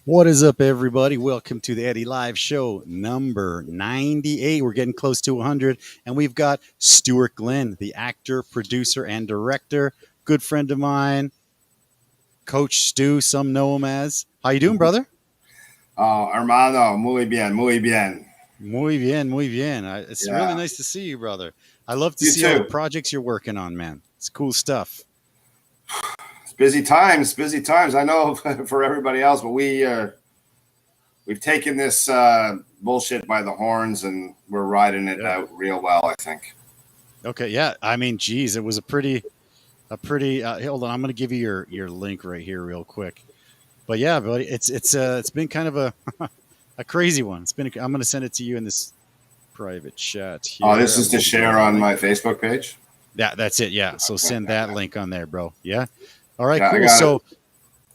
What is up, everybody? Welcome to the Eddy.LIVE show number 98. We're getting close to 100, and we've got Stewart Glenn, the actor, producer, and director, good friend of mine, Coach Stu, some know him as. How you doing, brother? Hermano, muy bien, muy bien. Muy bien, muy bien. It's really nice to see you, brother. I love to see all the projects you're working on, man. It's cool stuff. It's busy times. I know for everybody else, but we've taken this bullshit by the horns, and we're riding it out real well, I think. Okay, yeah. I mean, geez, it was a pretty. Hold on, I'm going to give you your link right here, real quick. But yeah, buddy, it's been kind of a crazy one. I'm going to send it to you in this private chat here. Oh, this is to share on my Facebook page. Yeah, that's it. Yeah, so send that link on there, bro. Yeah. All right, cool. So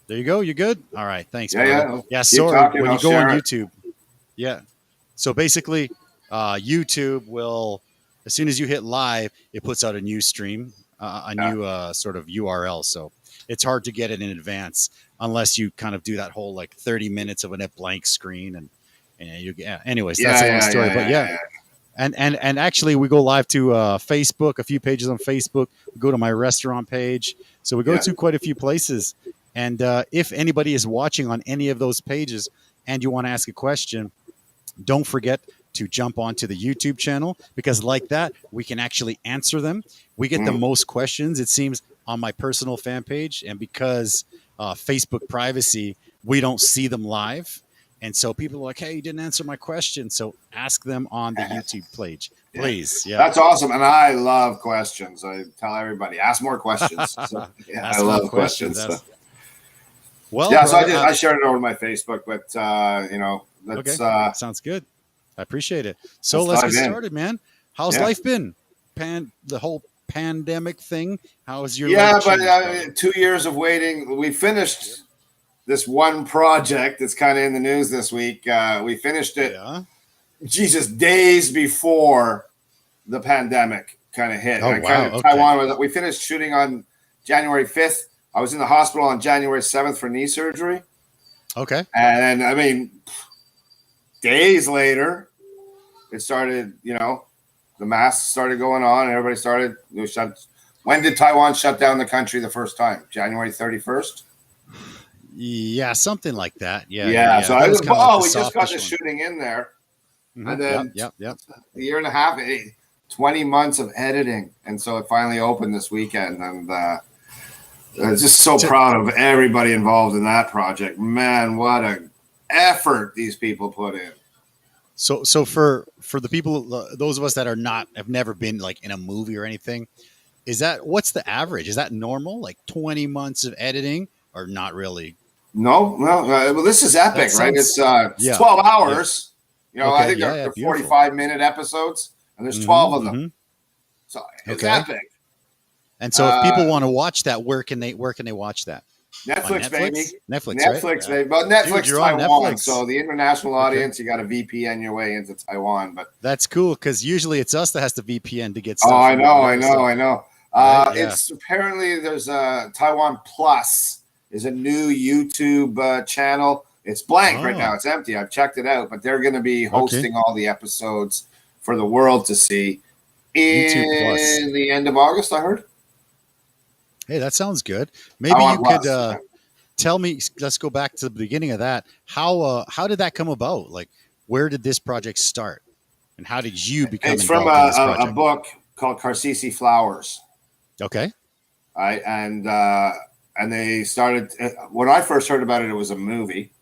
there you go. You good? All right, thanks. Yeah. Sorry, when you go on YouTube. Yeah. So basically, YouTube will, as soon as you hit live, it puts out a new stream, new sort of URL. So it's hard to get it in advance unless you kind of do that whole like 30 minutes of a blank screen and you. Yeah. Anyways, that's a long story. But yeah. And actually, we go live to Facebook, a few pages on Facebook. We go to my restaurant page. So we go to quite a few places. And if anybody is watching on any of those pages and you want to ask a question, don't forget to jump onto the YouTube channel, because like that, we can actually answer them. We get the most questions, it seems, on my personal fan page. And because Facebook privacy, we don't see them live. And so people are like, hey, you didn't answer my question. So ask them on the YouTube page, please. Yeah. That's awesome. And I love questions. I tell everybody, ask more questions. So, I love questions. So. Well, yeah, brother, so I shared it over my Facebook, but, let's... sounds good. I appreciate it. So let's get started, man. How's life been? The whole pandemic thing? How is your life? Yeah, but 2 years of waiting. We finished... this one project that's kind of in the news this week. We finished it, days before the pandemic kind of hit. Taiwan we finished shooting on January 5th. I was in the hospital on January 7th for knee surgery. Okay. And I mean, days later, it started, the masks started going on and everybody started. When did Taiwan shut down the country the first time? January 31st? Yeah, something like that. Yeah. So we just got the shooting in there, and then a year and a half, 20 months of editing, and so it finally opened this weekend, and I'm just so proud of everybody involved in that project. Man, what an effort these people put in. So for the people, those of us that have never been like in a movie or anything, what's the average? Is that normal? Like 20 months of editing, or not really? No. Well, this is epic, right? It's 12 hours. I think they're 45-minute episodes, and there's 12 of them. So it's epic. And so, if people want to watch that, where can they watch that? Netflix, baby. Netflix, right? Baby. But Netflix, Dude, Taiwan. So the international audience, you got to VPN your way into Taiwan. But that's cool, because usually it's us that has to VPN to get stuff. Oh, I know. Right? It's apparently there's a Taiwan Plus. Is a new YouTube channel. It's blank right now. It's empty. I've checked it out, but they're going to be hosting all the episodes for the world to see in the end of August, I heard. Hey, that sounds good. Maybe you could tell me, let's go back to the beginning of that. How did that come about? Like, where did this project start? And how did you become involved in this project? A book called Carcisi Flowers. Okay. And they started, when I first heard about it, it was a movie.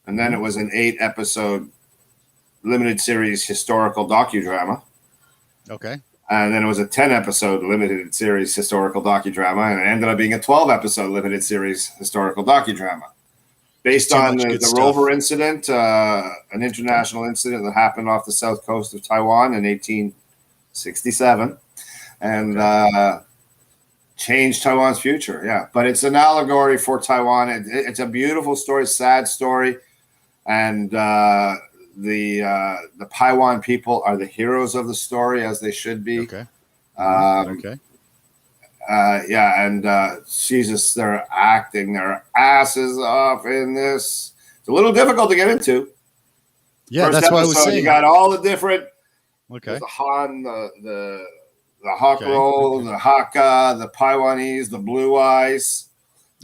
And then it was an 8-episode limited series historical docudrama. Okay. And then it was a 10-episode limited series historical docudrama. And it ended up being a 12-episode limited series historical docudrama. Based on the Rover incident, an international incident that happened off the south coast of Taiwan in 1867. And changed Taiwan's future, but it's an allegory for Taiwan. It's a beautiful story, sad story, and the Taiwan people are the heroes of the story, as they should be. Okay. Jesus, they're acting their asses off in this. It's a little difficult to get into. Yeah, First that's episode, what I was saying. You got all the different. Okay. The Han, the Hakro, the Hakka, the Taiwanese, the Blue Eyes.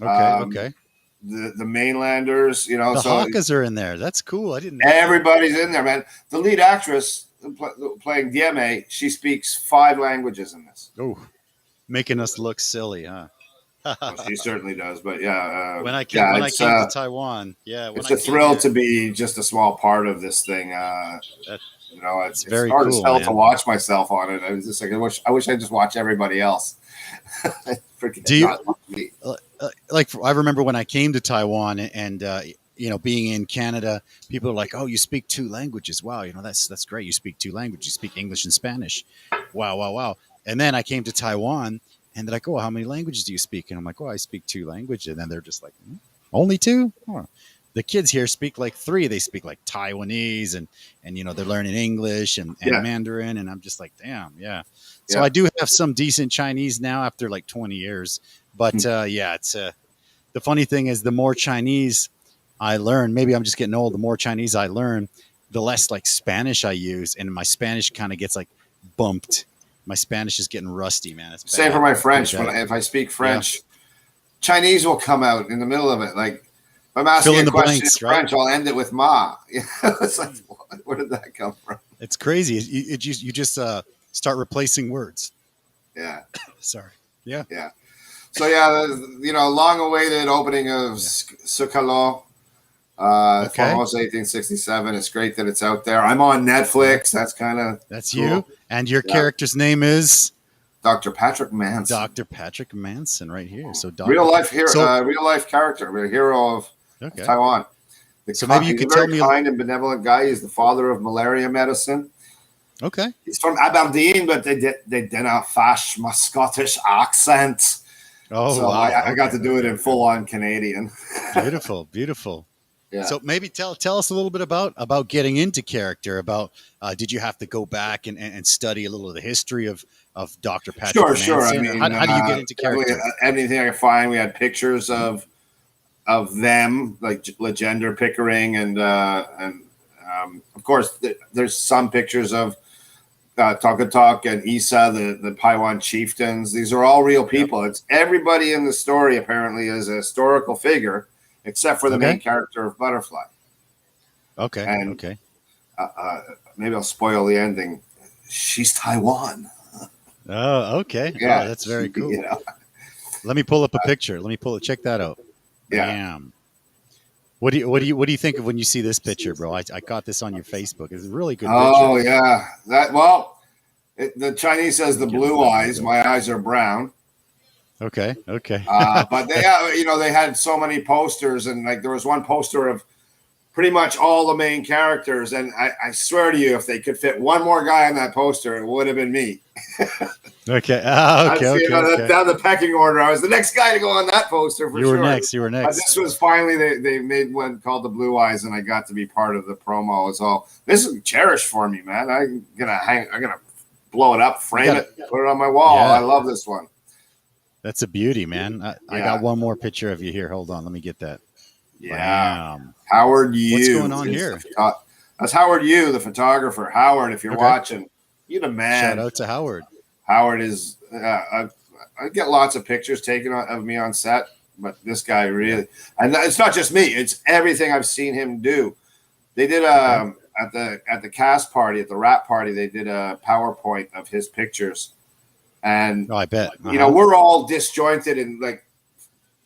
Okay. The mainlanders, you know. The so Hakkas are in there. That's cool. I didn't know. Everybody's in there, man. The lead actress playing DMA, she speaks 5 languages in this. Oh, making us look silly, huh? Well, she certainly does, but yeah. When I came to Taiwan, it's a thrill to be just a small part of this thing. You know, it's very hard as hell to watch myself on it. I was just like, I wish I just watch everybody else. Do you like? I remember when I came to Taiwan, and you know, being in Canada, people are like, "Oh, you speak 2 languages? Wow, you know, that's great. You speak 2 languages. You speak English and Spanish. Wow." And then I came to Taiwan, and they're like, "Oh, how many languages do you speak?" And I'm like, "Oh, I speak 2 languages." And then they're just like, "Only 2?" Oh. The kids here speak like 3. They speak like Taiwanese, and you know, they're learning English and Mandarin, and I'm just like, damn, yeah. So I do have some decent Chinese now after like 20 years, but it's the funny thing is, the more Chinese I learn, maybe I'm just getting old. The more Chinese I learn, the less like Spanish I use, and my Spanish kind of gets like bumped. My Spanish is getting rusty, man. It's same for my French. If I speak French, Chinese will come out in the middle of it. Like if I'm asking a question in French, I'll end it with "ma." It's like, where did that come from? It's crazy. You just start replacing words. Yeah. Sorry. Yeah. Yeah. So you know, long-awaited opening of Sukalo. Almost 1867. It's great that it's out there. I'm on Netflix. That's cool. You. And your character's name is Dr. Patrick Manson. Dr. Patrick Manson, right here. So real life hero, real life character, a hero of Taiwan. So maybe you could tell me. He's a very kind and benevolent guy. He's the father of malaria medicine. Okay. He's from Aberdeen, but they did a fash Scottish accent. Oh, so wow. I got to do it in full-on Canadian. Beautiful. Yeah. So maybe tell us a little bit about getting into character. About did you have to go back and study a little of the history of Dr. Patrick Manson? Sure. I mean, how do you get into character? Anything I could find. We had pictures of them, like Legender Pickering, and of course there's some pictures of Tokatok and Isa, the Taiwan chieftains. These are all real people. It's everybody in the story apparently is a historical figure, except for the main character of Butterfly. Okay. Maybe I'll spoil the ending. She's Taiwan. Oh, okay. Yeah, that's very cool. You know. Let me pull up a picture. Check that out. Yeah. Bam. What do you think of when you see this picture, bro? I got this on your Facebook. It's a really good picture. Oh yeah, the Chinese says the blue eyes. My eyes are brown. Okay. But they had so many posters, and like there was one poster of pretty much all the main characters, and I swear to you, if they could fit one more guy on that poster, it would have been me. Okay. Down the pecking order, I was the next guy to go on that poster for sure. You were next. This was finally they made one called the Blue Eyes, and I got to be part of the promo as well. This is cherished for me, man. I'm gonna blow it up, frame it, put it on my wall. Yeah. I love this one. That's a beauty, man. I got one more picture of you here. Hold on, let me get that. Yeah. Bam. Howard Yu. What's going on here? That's Howard Yu, the photographer. Howard, if you're watching, you're the man. Shout out to Howard. Howard is. I get lots of pictures taken of me on set, but this guy really, and it's not just me. It's everything I've seen him do. They did at the cast party, at the rap party, they did a PowerPoint of his pictures, and I bet we're all disjointed in like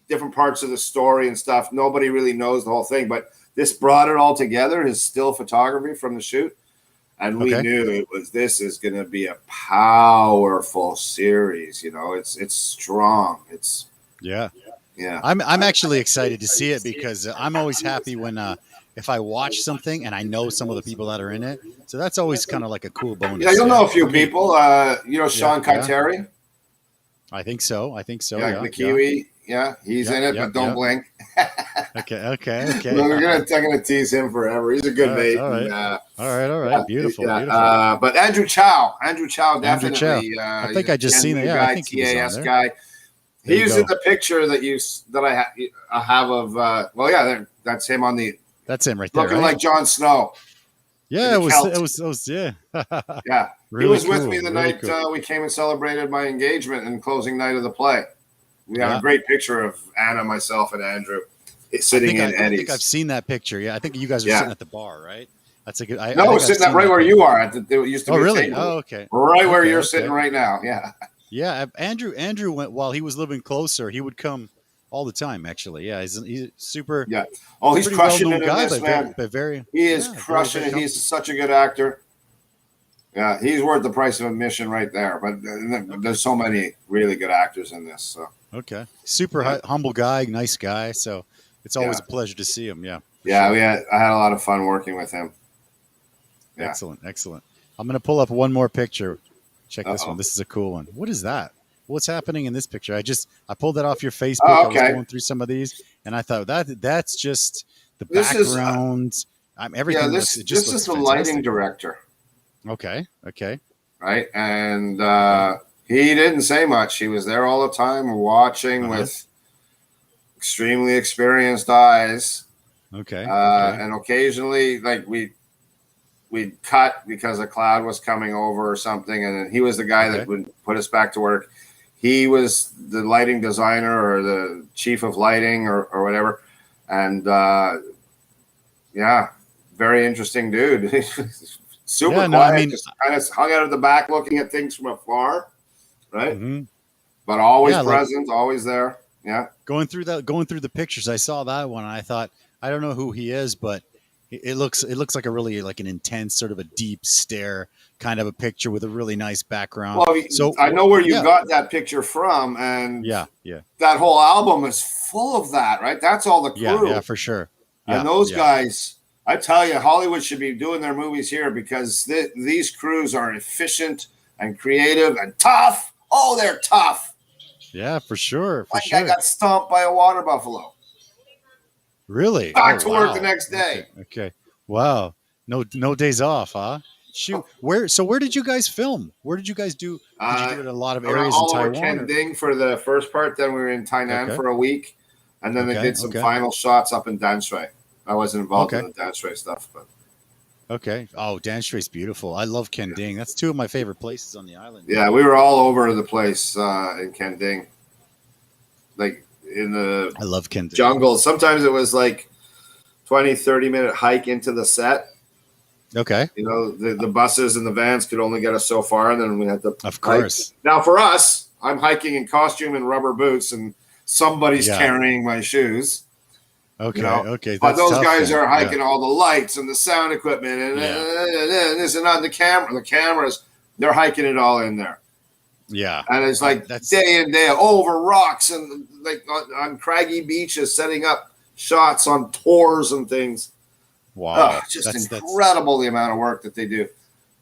different parts of the story and stuff. Nobody really knows the whole thing, but this brought it all together. His still photography from the shoot. And we knew this is going to be a powerful series. You know, it's strong. It's yeah. I'm actually excited to see it because I'm always happy when if I watch something and I know some of the people that are in it. So that's always kind of like a cool bonus. Yeah, you'll know a few people. Sean Kaiteri. I think so. Yeah, the Kiwi. Yeah, he's in it, but don't blink. Okay. I'm gonna tease him forever. He's a good mate. All right. Beautiful. But Andrew Chow, definitely. I think I just seen it. Yeah, I think TAS guy. He was in the picture that I have of. That's him on the That's him right there. Looking right? like Jon Snow. Yeah, it was yeah. Yeah. Really he was cool, with me the really night cool. we came and celebrated my engagement and closing night of the play. We have Yeah. a great picture of Anna, myself, and Andrew sitting in Eddie's. I think I've seen that picture. Yeah, I think you guys are sitting at the bar, right? That's a good. No, we're sitting right where you are. There used to be a table. Oh, okay. Right where you're sitting right now. Yeah. Yeah, Andrew went while he was living closer. He would come all the time. Actually, yeah, he's super. Yeah. Oh, he's crushing it in this, man. He is crushing it. He's such a good actor. Yeah, he's worth the price of admission right there. But there's so many really good actors in this. So okay, super humble guy, nice guy. So it's always a pleasure to see him. Yeah. Yeah, sure. I had a lot of fun working with him. Yeah. Excellent. I'm gonna pull up one more picture. Check this one. This is a cool one. What is that? What's happening in this picture? I pulled that off your Facebook. I was going through some of these, and I thought that's just the background. Everything. Yeah, this is the lighting director. Okay. Right, and he didn't say much. He was there all the time, watching with extremely experienced eyes. Okay. And occasionally, like we'd cut because a cloud was coming over or something, and he was the guy that would put us back to work. He was the lighting designer or the chief of lighting or whatever, and very interesting dude. Super quiet, just kind of hung out at the back looking at things from afar, right? Mm-hmm. But always present, always there. Yeah. Going through the pictures, I saw that one and I thought, I don't know who he is, but it looks like a really like an intense sort of a deep stare kind of a picture with a really nice background. Well, so I know where you got that picture from, and that whole album is full of that, right? That's all the crew. Yeah, for sure. Yeah, and those guys, I tell you, Hollywood should be doing their movies here because these crews are efficient and creative and tough. Oh, they're tough. Yeah, for sure. My guy got stomped by a water buffalo. Really? Back to work the next day. Okay. Wow. No days off, huh? Shoot. Where did you guys film? Where did you guys do? Did you do it in a lot of areas in Taiwan? Kending for the first part. Then we were in Tainan for a week, and then they did some final shots up in Danshui. I wasn't involved in the Danshui stuff, but. Okay. Oh, Danshui's beautiful. I love Kending. That's two of my favorite places on the island. Yeah, we were all over the place in Kending. Like in the I love Kending. Jungle. Sometimes it was like 20, 30-minute hike into the set. Okay. You know, the buses and the vans could only get us so far, and then we had to Of course. hike. Now for us, I'm hiking in costume and rubber boots, and somebody's carrying my shoes. Okay, okay. But those guys are hiking all the lights and the sound equipment and this and on the camera. The cameras, they're hiking it all in there. Yeah. And it's like day in, day out, over rocks and like on craggy beaches, setting up shots on tours and things. Wow. Just incredible the amount of work that they do.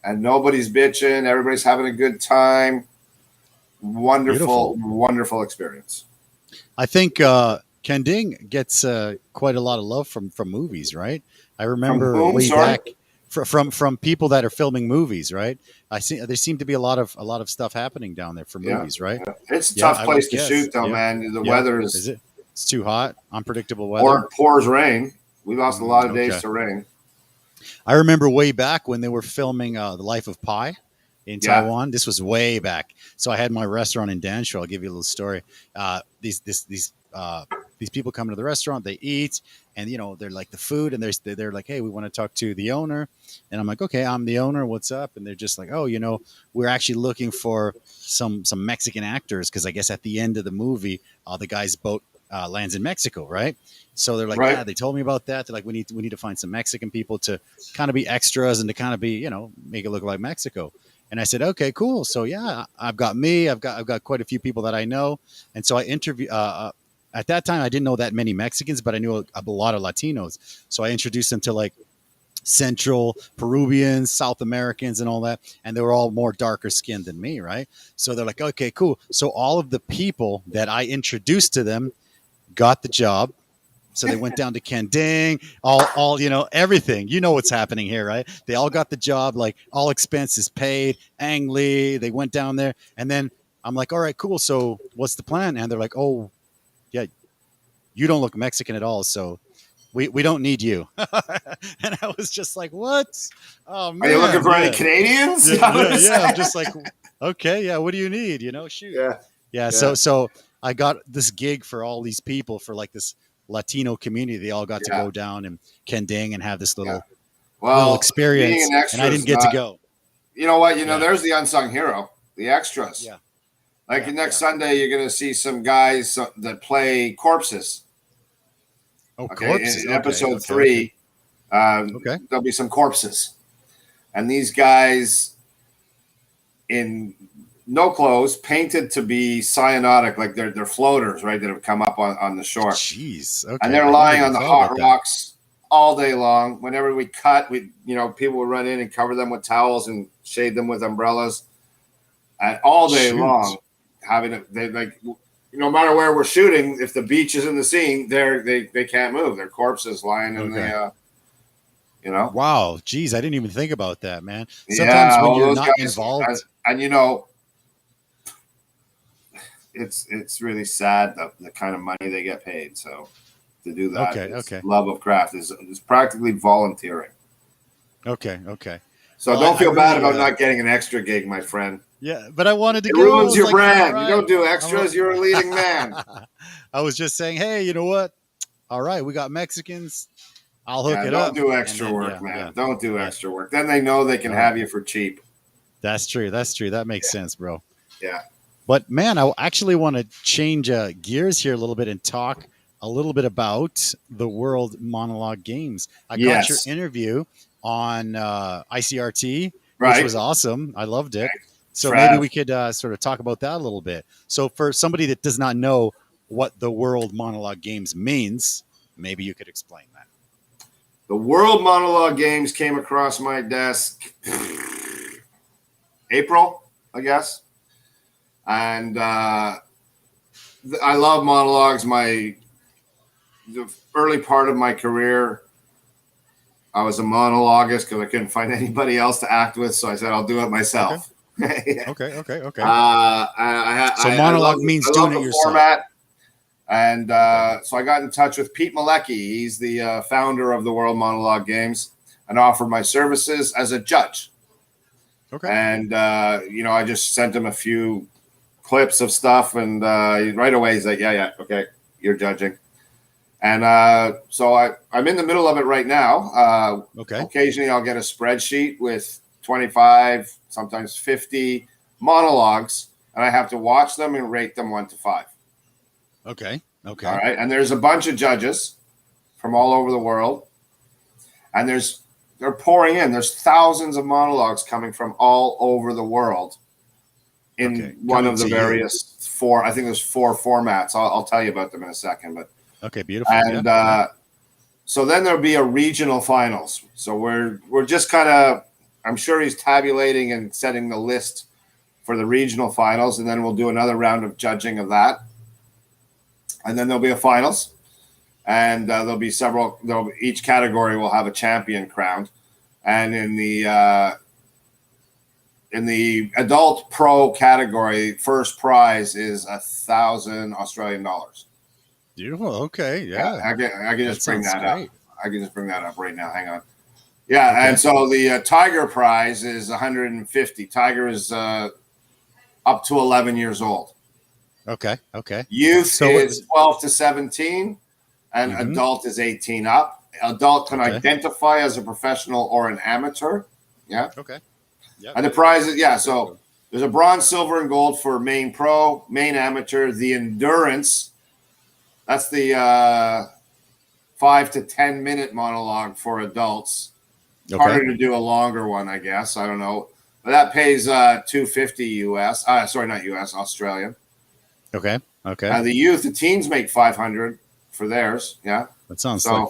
And nobody's bitching. Everybody's having a good time. Wonderful, wonderful experience. I think Kending gets quite a lot of love from movies, right? I remember way back from people that are filming movies, right? There seem to be a lot of stuff happening down there for movies, right? Yeah. It's a tough place to shoot, though, man. The weather is it's too hot, unpredictable weather. Or it pours rain. We lost a lot of days to rain. I remember way back when they were filming The Life of Pi in Taiwan. This was way back. So I had my restaurant in Danshui. I'll give you a little story. These people come to the restaurant, they eat, and they're like the food, and they're like, hey, we want to talk to the owner, and I'm like, okay, I'm the owner, what's up? And they're just like, oh, we're actually looking for some Mexican actors because I guess at the end of the movie, the guy's boat lands in Mexico, right? So they're like, yeah, they told me about that. They're like, we need to find some Mexican people to kind of be extras and to kind of be, make it look like Mexico. And I said, okay, cool. So yeah, I've got quite a few people that I know, and so I interview. At that time, I didn't know that many Mexicans, but I knew a lot of Latinos. So I introduced them to like Central Peruvians, South Americans, and all that. And they were all more darker skinned than me, right? So they're like, okay, cool. So all of the people that I introduced to them got the job. So they went down to Kending, all everything. You know what's happening here, right? They all got the job, like all expenses paid. Ang Lee, they went down there. And then I'm like, all right, cool. So what's the plan? And they're like, oh, yeah, you don't look Mexican at all. So we don't need you. And I was just like, what? Oh man, are you looking for any Canadians? Yeah. I'm just like, okay, yeah. What do you need? Shoot. Yeah. So I got this gig for all these people for like this Latino community. They all got to go down and Kending and have this little experience, being an extra, and I didn't get to go. You know what? There's the unsung hero, the extras. Yeah. Like next Sunday, you're going to see some guys that play corpses. Oh, corpses. In episode 3, there'll be some corpses. And these guys in no clothes, painted to be cyanotic, like they're floaters, right, that have come up on the shore. Jeez. Okay. And they're lying on the hot rocks all day long. Whenever we cut, people would run in and cover them with towels and shade them with umbrellas. And all day long, no matter where we're shooting, if the beach is in the scene, they can't move. They're corpses lying in the, Wow. Geez, I didn't even think about that, man. Sometimes when you're not involved. And it's really sad the kind of money they get paid. So to do that, love of craft is practically volunteering. Okay. So don't feel bad about not getting an extra gig, my friend. Yeah, but I wanted to go. It ruins your brand. Right. You don't do extras. You're a leading man. I was just saying, hey, you know what? All right, we got Mexicans. I'll hook it up. Don't do extra work, man. Yeah. Don't do extra work. Then they know they can have you for cheap. That's true. That makes sense, bro. Yeah. But man, I actually want to change gears here a little bit and talk a little bit about the World Monologue games. I got your interview on ICRT, which was awesome. I loved it. So maybe we could sort of talk about that a little bit. So for somebody that does not know what the World Monologue games means, maybe you could explain that. The World Monologue games came across my desk April, I guess. And I love monologues. The early part of my career, I was a monologuist because I couldn't find anybody else to act with. So I said, I'll do it myself. Okay. So monologue means doing it yourself. Format. And so I got in touch with Pete Malecki. He's the founder of the World Monologue Games, and offered my services as a judge. Okay. And, I just sent him a few clips of stuff, and right away he's like, yeah, okay, you're judging. And so I'm in the middle of it right now. Occasionally I'll get a spreadsheet with 25, sometimes 50 monologues, and I have to watch them and rate them 1 to 5. Okay. All right. And there's a bunch of judges from all over the world, and they're pouring in. There's thousands of monologues coming from all over the world in one of the various 4. I think there's 4 formats. I'll tell you about them in a second. But okay, beautiful. And so then there'll be a regional finals. So we're just kind of. I'm sure he's tabulating and setting the list for the regional finals, and then we'll do another round of judging of that. And then there'll be a finals, and there'll be several. Each category will have a champion crowned, and in the adult pro category, first prize is 1,000 Australian dollars. Beautiful. Okay. Yeah. I can just bring that up. I can just bring that up right now. Hang on. Yeah, and so the Tiger prize is 150. Tiger is up to 11 years old. Okay. Youth is 12 to 17, and adult is 18 up. Adult can identify as a professional or an amateur. Yeah. Okay. Yep. And the prizes, so there's a bronze, silver, and gold for main pro, main amateur, the endurance. That's the 5 to 10 minute monologue for adults. Harder to do a longer one, I guess. I don't know. But that pays $250 US. Sorry, not US, Australian. Okay. The youth, the teens make $500 for theirs. Yeah. That sounds like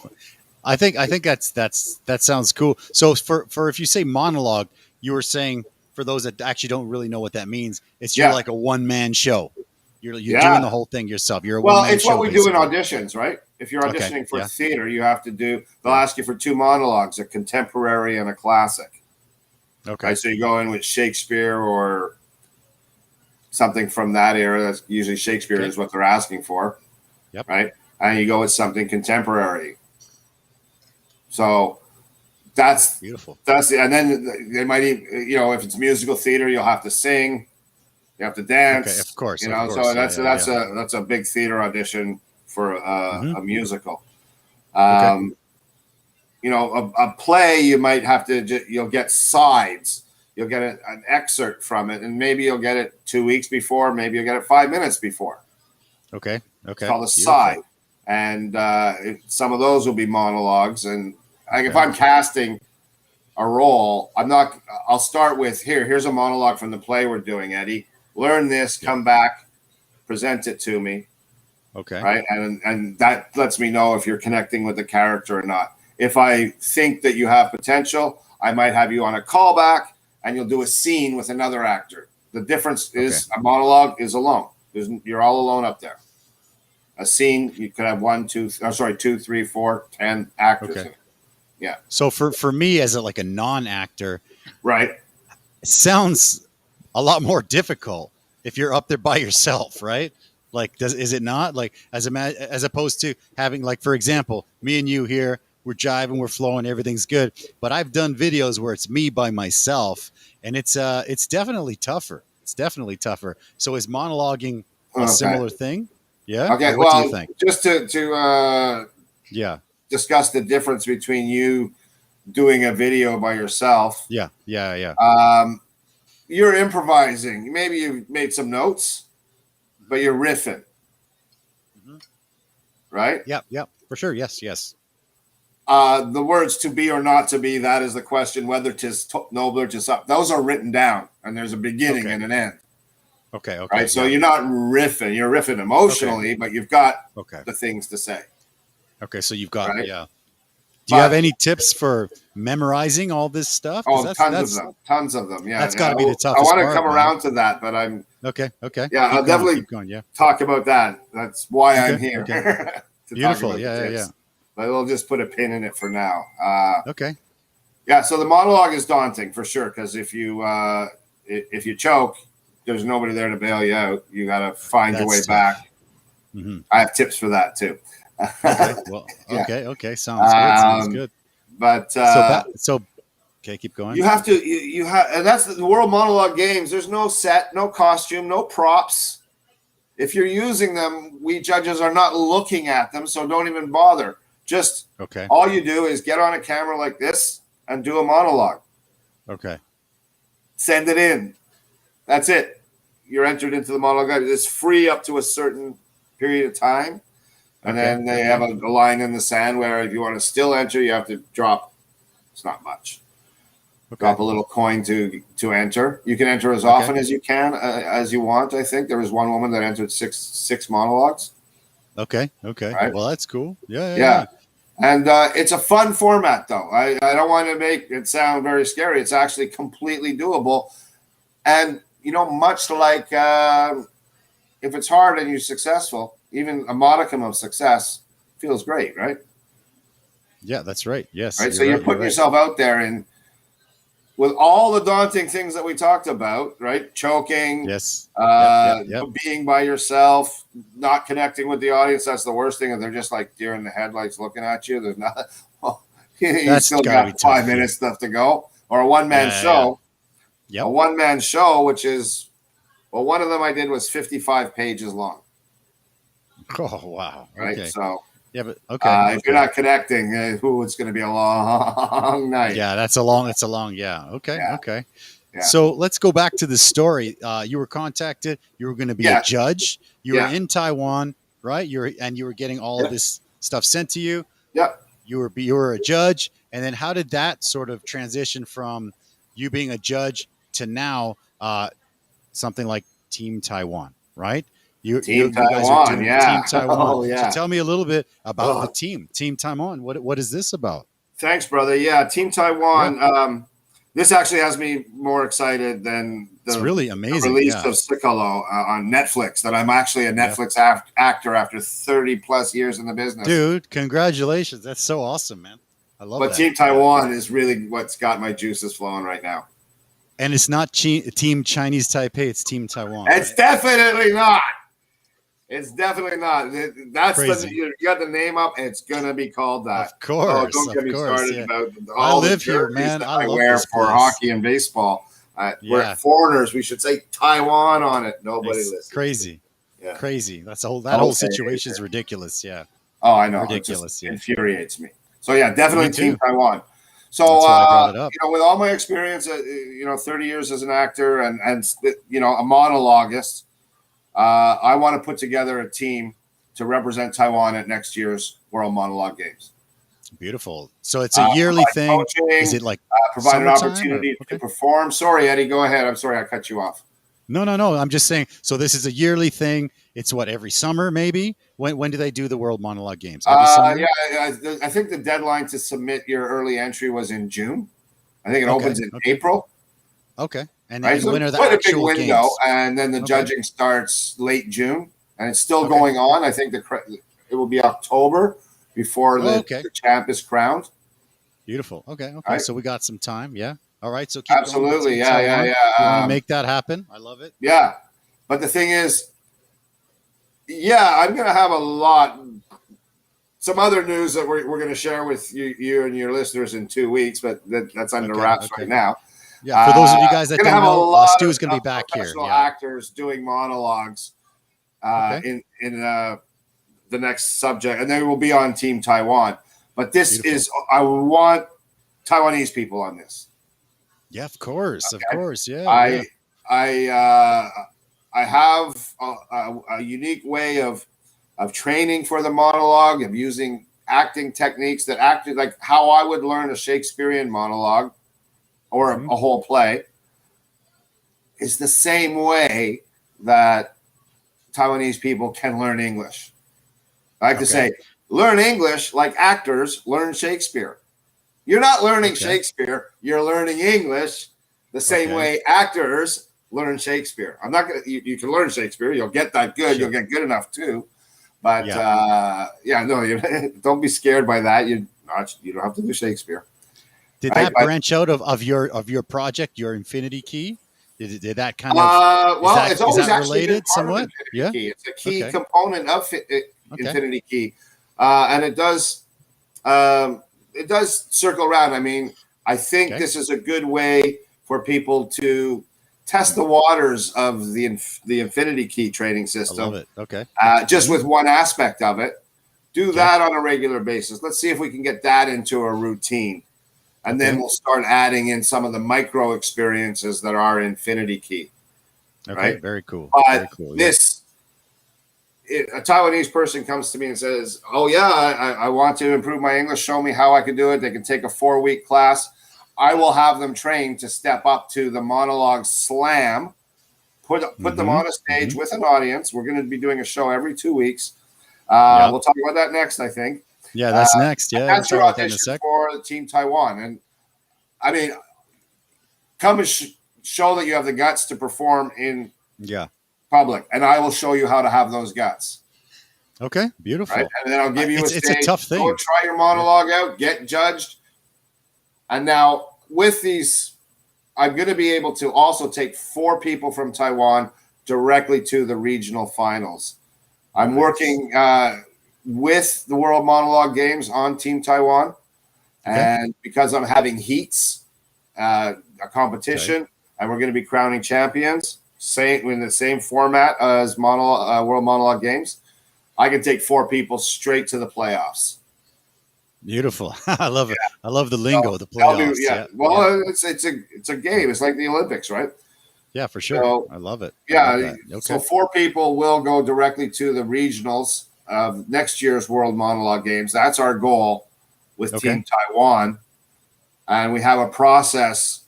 I think that sounds cool. So for if you say monologue, you were saying for those that actually don't really know what that means, it's you're like a one-man show. You're doing the whole thing yourself. You're a one-man show. Well, it's what we do in auditions, right? If you're auditioning for theater, you have to do. They'll ask you for 2 monologues: a contemporary and a classic. Okay. Right, so you go in with Shakespeare or something from that era. That's usually Shakespeare is what they're asking for. Yep. Right, and you go with something contemporary. So that's beautiful. And then they might even, if it's musical theater, you'll have to sing, you have to dance. Okay, of course. So that's a big theater audition for a musical. Okay. A play, you might have to, you'll get sides. You'll get an excerpt from it, and maybe you'll get it 2 weeks before, maybe you'll get it 5 minutes before. Okay. It's called a side. And some of those will be monologues. And if I'm casting a role, I'll start with, here's a monologue from the play we're doing, Eddie. Learn this, come back, present it to me. Okay. Right. And that lets me know if you're connecting with the character or not. If I think that you have potential, I might have you on a callback and you'll do a scene with another actor. The difference is a monologue is alone. You're all alone up there. A scene, you could have 2, 3, 4, 10 actors. Okay. Yeah. So for me as a non-actor, right, it sounds a lot more difficult if you're up there by yourself, right? Is it not as opposed to having, for example, me and you here, we're jiving, we're flowing, everything's good. But I've done videos where it's me by myself, and it's definitely tougher. It's definitely tougher. So is monologuing a similar thing? Yeah. Okay. What do you think? Just to discuss the difference between you doing a video by yourself. Yeah. You're improvising. Maybe you've made some notes, but you're riffing. Right? Yep. For sure. Yes. The words "to be or not to be," that is the question, whether 'tis nobler to stop. Those are written down, and there's a beginning and an end. Okay. Right. So you're not riffing. You're riffing emotionally, but you've got the things to say. Okay. So you've got, Do you have any tips for memorizing all this stuff? Tons of them. Yeah. That's got to be the toughest I want to part, come around to that, but I'm okay. Yeah. I'll definitely talk about that. That's why I'm here. Okay. Beautiful. Yeah. But we'll just put a pin in it for now. Okay. Yeah. So the monologue is daunting for sure. Cause if you choke, there's nobody there to bail you out. You got to find your way back. Mm-hmm. I have tips for that too. Okay. Well, okay. Sounds good. But okay, keep going. You have to, and that's the World Monologue games. There's no set, no costume, no props. If you're using them, we judges are not looking at them. So don't even bother. Just all you do is get on a camera like this and do a monologue. Okay. Send it in. That's it. You're entered into the monologue. It's free up to a certain period of time. And then they have a line in the sand where if you want to still enter, you have to drop. It's not much. Drop a little coin to enter. You can enter as often as you can, as you want. I think there was one woman that entered six monologues. Okay. Right? Well, that's cool. Yeah. And it's a fun format, though. I don't want to make it sound very scary. It's actually completely doable. And, much like if it's hard and you're successful, even a modicum of success feels great, right? Yeah, that's right. Yes. Right. So you're putting yourself out there, and with all the daunting things that we talked about, right? Choking, yes, being by yourself, not connecting with the audience. That's the worst thing. And they're just like deer in the headlights looking at you. There's not, you still got 5 minutes left to go. Or a one-man show. Yep. A one-man show, which is, one of them I did was 55 pages long. Oh, wow. Right. Okay. So, but if you're not connecting, it's going to be a long night. Yeah, it's a long. Yeah. Okay. Yeah. So let's go back to the story. You were contacted. You were going to be a judge. You were in Taiwan, right? You were getting all of this stuff sent to you. Yeah. You were a judge, and then how did that sort of transition from you being a judge to now something like Team Taiwan, right? You guys are doing Team Taiwan. Oh, yeah. So tell me a little bit about the Team Taiwan. What is this about? Thanks, brother. Yeah, Team Taiwan. Yeah. This actually has me more excited than it's really amazing. The release of Sikalo on Netflix. That I'm actually a Netflix actor after 30 plus years in the business. Dude, congratulations! That's so awesome, man. I love that. But Team Taiwan is really what's got my juices flowing right now. And it's not Team Chinese Taipei; it's Team Taiwan. It's definitely not. It's definitely not. That's Crazy. you got the name up. It's gonna be called that. Of course. Don't get me started about I all the live jerseys here, man. that I love wear this for place. hockey and baseball. We're foreigners. We should say Taiwan on it. Nobody listens. Crazy. Yeah. Crazy. That whole situation is ridiculous. Yeah. Oh, I know. Ridiculous. It just infuriates me. So yeah, definitely Team Taiwan. So that's why I brought it up. with all my experience, 30 years as an actor and a monologuist, I want to put together a team to represent Taiwan at next year's World Monologue Games. Beautiful. So it's a yearly thing. Coaching, is it like provide an opportunity to perform? Sorry, Eddie, go ahead. I'm sorry I cut you off. No. I'm just saying. So this is a yearly thing. It's what, every summer, maybe? When do they do the World Monologue Games? Every summer? Yeah, I think the deadline to submit your early entry was in June. I think it opens in April. Okay. And then when are the quite actual a big window, games? and then the judging starts late June, and it's still going on. I think it will be October before the champ is crowned. Beautiful. Okay. Right? So we got some time. Yeah. All right. So keep absolutely. Going. Yeah. You want to make that happen? I love it. Yeah. But the thing is, I'm going to have some other news that we're going to share with you and your listeners in 2 weeks, but that's under wraps right now. Yeah. For those of you guys that don't know, Stu is going to be back here. Yeah. Actors doing monologues in the next subject, and they will be on Team Taiwan. But this is, I want Taiwanese people on this. Yeah, of course. Of course. Yeah. I have a unique way of training for the monologue, of using acting techniques that acted like how I would learn a Shakespearean monologue or a whole play is the same way that Taiwanese people can learn English. I like to say, learn English like actors learn Shakespeare. You're not learning Shakespeare. You're learning English the same way actors learn Shakespeare. I'm not going to, you can learn Shakespeare. You'll get that good. Sure. You'll get good enough too. But don't be scared by that. You don't have to do Shakespeare. Did that branch out of your project, your Infinity Key? Did that kind of, it's always related somewhat? Yeah. Key. It's a key component of Infinity Key. And it does circle around. I mean, I think this is a good way for people to test the waters of the Infinity Key training system. I love it. Okay. Just with one aspect of it. Do that on a regular basis. Let's see if we can get that into a routine. And then we'll start adding in some of the micro experiences that are Infinity Key. Okay, right? Very cool. But very cool. A Taiwanese person comes to me and says, "Oh yeah, I want to improve my English. Show me how I can do it." They can take a 4-week class. I will have them trained to step up to the monologue slam, put them on a stage with an audience. We're going to be doing a show every 2 weeks. We'll talk about that next, I think. Yeah, that's next. Yeah, that's your audition for the Team Taiwan. And I mean, come and show that you have the guts to perform in public, and I will show you how to have those guts. Okay, beautiful. Right? And then I'll give you a stage. It's a tough thing. Go try your monologue out, get judged. And now with these, I'm going to be able to also take 4 people from Taiwan directly to the regional finals. I'm working with the World Monologue Games on Team Taiwan. And because I'm having heats, a competition, and we're going to be crowning champions, in the same format as World Monologue Games, I can take 4 people straight to the playoffs. Beautiful. I love it. I love the lingo, the playoffs. It's a game. It's like the Olympics, right? Yeah, for sure. So, I love it. So 4 people will go directly to the regionals of next year's World Monologue Games. That's our goal with Team Taiwan. And we have a process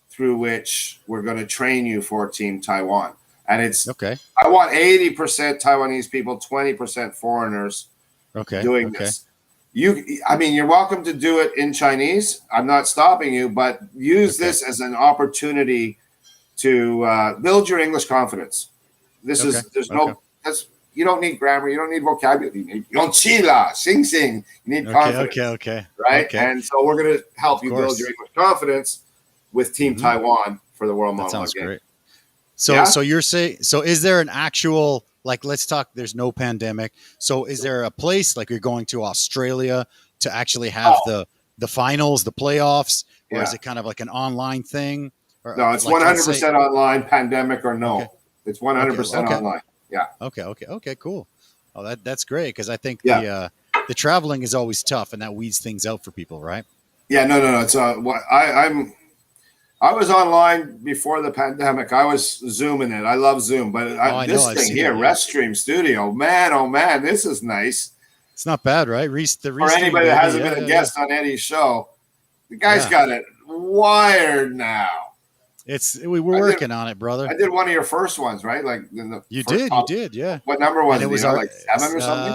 through which we're going to train you for Team Taiwan. And it's I want 80% Taiwanese people, 20% foreigners doing this. You're welcome to do it in Chinese. I'm not stopping you, but use this as an opportunity to build your English confidence. You don't need grammar. You don't need vocabulary. You don't chila, sing. You need confidence. Right? And so we're going to help you build your English confidence with Team Taiwan for the World Monologue Games. Great. So you're saying, is there an actual like, let's talk, there's no pandemic. So is there a place like you're going to Australia to actually have the finals, the playoffs, or is it kind of like an online thing? Or, no, it's like, 100% online, pandemic or no. Okay. It's 100% online. Yeah. Okay, cool. Oh, that's great, because I think the traveling is always tough, and that weeds things out for people, right? Yeah, no. It's I was online before the pandemic. I was Zooming it. I love Zoom, but this thing here, Restream Studio, man, oh man, this is nice. It's not bad, right? For anybody that hasn't been a guest on Eddy's show, the guy's got it wired now. We're working on it, brother. I did one of your first ones, right? Like you did, yeah. What number was it? It was like 7 or something.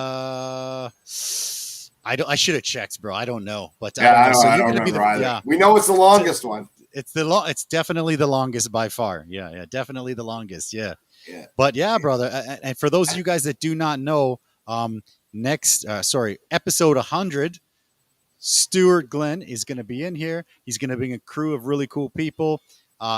I should have checked, bro. I don't know, but I don't remember either. We know it's the longest one. It's definitely the longest by far. Yeah, definitely the longest. Yeah. But yeah, brother. And for those of you guys that do not know, episode 100, Stuart Glenn is going to be in here. He's going to bring a crew of really cool people.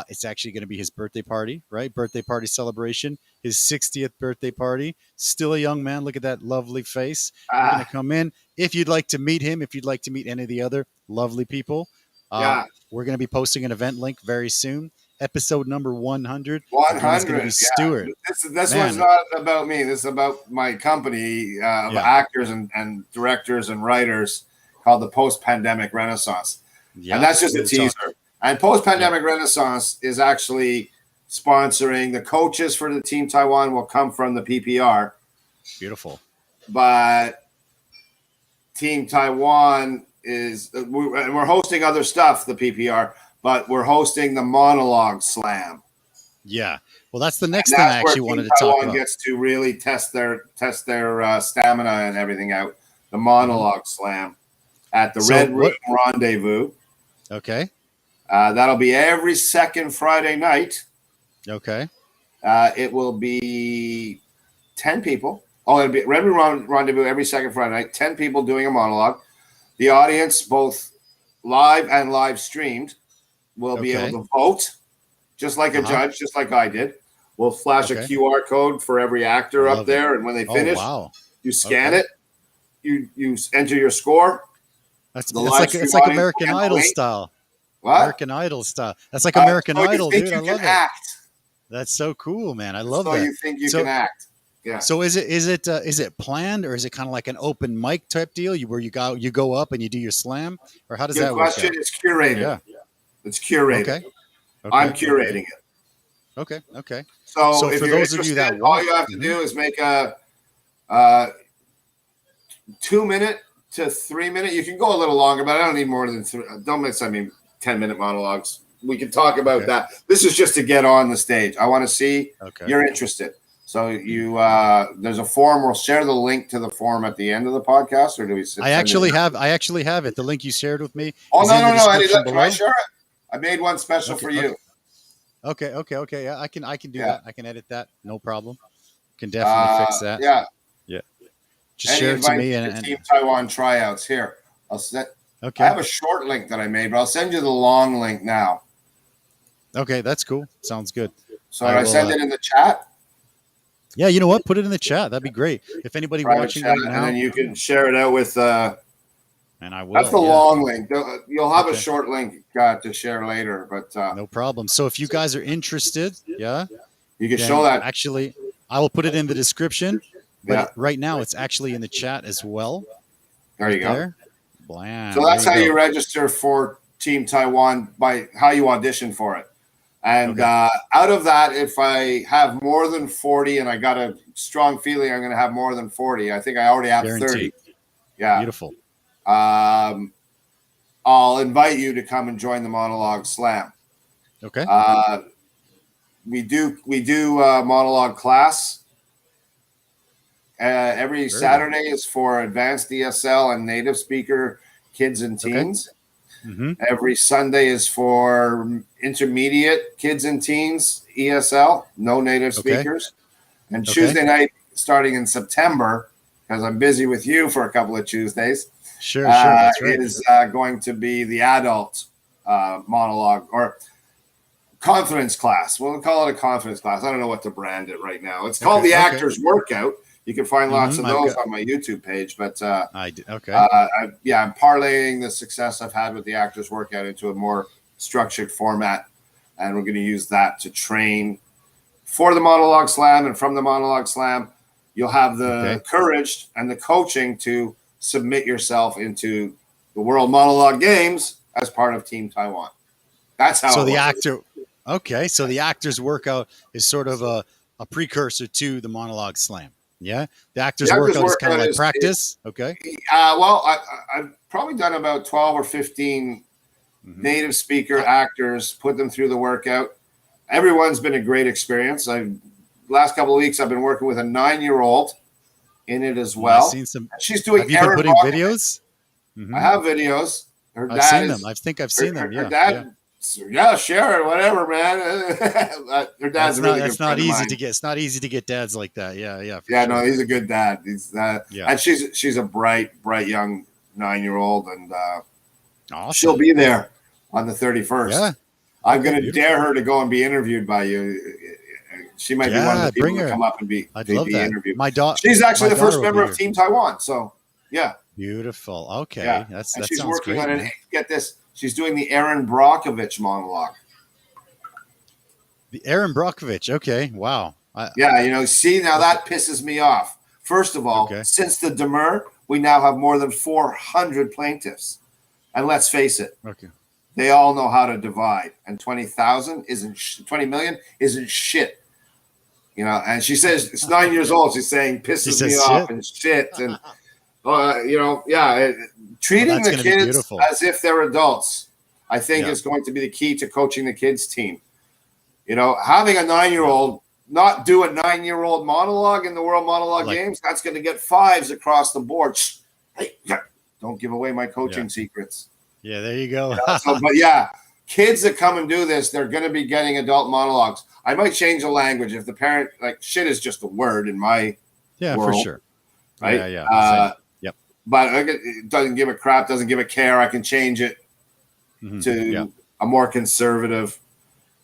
It's actually going to be his birthday party, right? Birthday party celebration, his 60th birthday party. Still a young man. Look at that lovely face. You're going to come in. If you'd like to meet him, if you'd like to meet any of the other lovely people, we're going to be posting an event link very soon. Episode number 100. 100 is going to be Stuart. This one's not about me. This is about my company of actors and directors and writers called the Post-Pandemic Renaissance. And that's just a teaser. And Post-Pandemic Renaissance is actually sponsoring the coaches for the Team Taiwan will come from the PPR. Beautiful. But Team Taiwan we're hosting other stuff, the PPR, but we're hosting the Monologue Slam. Yeah. Well, that's the next thing I actually wanted to talk about. Gets to really test their stamina and everything out. The Monologue Slam at the Red Room Rendezvous. Okay. That'll be every second Friday night. Okay. It will be 10 people. Oh, it'll be Red Room Rendezvous every second Friday night. 10 people doing a monologue. The audience, both live and live streamed, will be able to vote, just like a judge, just like I did. We'll flash a QR code for every actor up there, and when they finish, you scan it. You enter your score. It's like American Idol style. What? American Idol style. That's like American Idol, dude. I love it. Act. That's so cool, man. I love that. So you think you can act? Yeah. So is it planned, or is it kind of like an open mic type deal, where you go up and you do your slam, or how does that work? Good question. It's curated. Yeah. It's curated. Okay. I'm curating it. Okay. So if for those of you that all you have to do is make a 2-minute to 3-minute. You can go a little longer, but I don't need more than 3. Don't mix. 10-minute monologues. We can talk about that. This is just to get on the stage. I want to see you're interested. So there's a form. We'll share the link to the form at the end of the podcast, or do we? I actually have it. The link you shared with me. Oh no! Eddie, can I share it? I made one special for you. Okay. Yeah, I can do that. I can edit that. No problem. Can definitely fix that. Yeah. Just share it to me and Team Taiwan tryouts here. I'll set. Okay. I have a short link that I made, but I'll send you the long link now. Okay, that's cool. Sounds good. So I send it in the chat. Yeah, you know what? Put it in the chat. That'd be great. If anybody watching right now, and then you can share it out with. And I will. That's the long link. You'll have a short link to share later, but no problem. So if you guys are interested, you can show that. Actually, I will put it in the description. But right now, it's actually in the chat as well. There you go. Blam. So that's how you register for Team Taiwan, by how you audition for it. And out of that, if I have more than 40, and I got a strong feeling I'm going to have more than 40, I think I already have 30. Yeah. Beautiful. I'll invite you to come and join the Monologue Slam. Okay. We do a monologue class. Every Saturday is for advanced ESL and native speaker kids and teens. Okay. Mm-hmm. Every Sunday is for intermediate kids and teens ESL, no native speakers. And Tuesday night, starting in September, because I'm busy with you for a couple of Tuesdays, sure, that's right. is going to be the adult monologue, or confidence class. We'll call it a confidence class. I don't know what to brand it right now. It's called the Actors Workout. You can find lots of those on my YouTube page. But I'm parlaying the success I've had with the Actors Workout into a more structured format, and we're going to use that to train for the Monologue Slam. And from the Monologue Slam, you'll have the courage and the coaching to submit yourself into the World Monologue Games as part of Team Taiwan. That's how. So the actor. Okay, so the Actors Workout is sort of a precursor to the Monologue Slam. Yeah, the Actors Workout is kind of like practice. Okay. I've probably done about 12 or 15 native speaker actors, put them through the workout. Everyone's been a great experience. Last couple of weeks, I've been working with a 9-year-old in it as well. I've seen some. She's doing. Have you been putting videos? I have videos. Her I've dad seen them. I think I've seen them. Her dad. Yeah, share it, whatever, man. Her dad's really good. It's not easy to get. It's not easy to get dads like that. Yeah. Sure. No, he's a good dad. And she's a bright young 9-year-old, and awesome. She'll be there on the 31st. Yeah, I'm going to dare her to go and be interviewed by you. She might be one of the people to come up and be interviewed. She's actually the first member of Team Taiwan. So yeah, beautiful. Okay, yeah. That she's sounds working great, on it. Get this. She's doing the Aaron Brockovich monologue. The Aaron Brockovich. Okay. Wow. See, now that pisses me off. First of all, since the demur, we now have more than 400 plaintiffs. And let's face it. Okay. They all know how to divide. And 20 million isn't shit. And she says, it's 9 years old. She's saying pisses me off and shit. And, treating the kids as if they're adults, I think, is going to be the key to coaching the kids team. Having a 9-year-old not do a 9-year-old monologue in the World Monologue Games, that's going to get 5s across the board. Hey, don't give away my coaching secrets. Yeah, there you go. Kids that come and do this, they're going to be getting adult monologues. I might change the language if the parent, shit is just a word in my world, for sure. Right? Yeah. But it doesn't give a crap, doesn't give a care. I can change it to a more conservative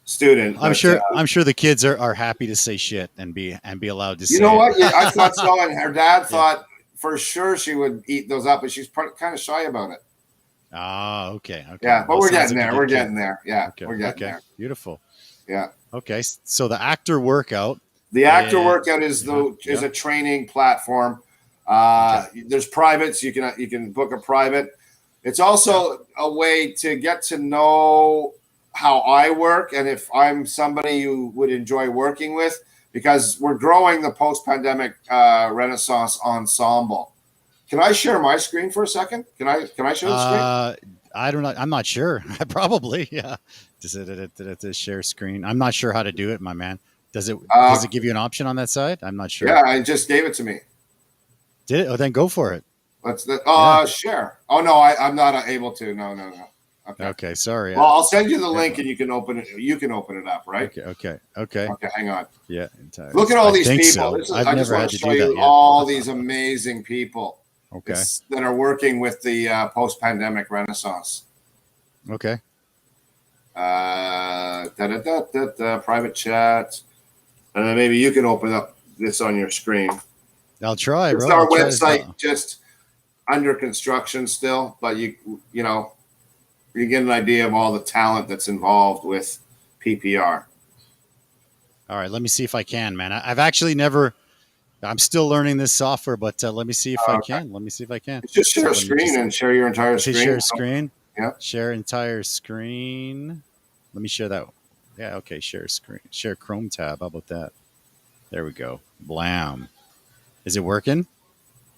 student. I'm sure the kids are happy to say shit and be allowed to say. You know what? Yeah, I thought so, and her dad thought for sure she would eat those up, but she's kind of shy about it. Ah, okay. Yeah, but we're getting there. We're getting there. Yeah, we're getting there. Beautiful. Yeah. Okay, so the actor workout. The actor workout is a training platform. There's privates. You can book a private. It's also a way to get to know how I work and if I'm somebody you would enjoy working with, because we're growing the post-pandemic Renaissance ensemble. Can I share my screen for a second? Can I share the screen? I don't know. I'm not sure. Probably. Yeah. Does it share screen? I'm not sure how to do it, my man. Does it give you an option on that side? I'm not sure. Yeah, I just gave it to me. Did it? Oh, then go for it. Share. Oh no, I'm not able to. No. Okay, sorry. Well, I'll send you the link and you can open it. You can open it up, right? Okay. Hang on. Yeah. Look at all these people. So. I just want to show you all these amazing people. Okay. That are working with the post-pandemic Renaissance. Okay. Private chat, and then maybe you can open up this on your screen. I'll try, bro. It's our website, just under construction still, but you get an idea of all the talent that's involved with PPR. All right, let me see if I can, man. I've actually never. I'm still learning this software, but let me see if I can. Let me see if I can. Just share a screen and share your entire screen. Share screen. Yeah. Share entire screen. Let me share that. Yeah. Okay. Share screen. Share Chrome tab. How about that? There we go. Blam. Is it working?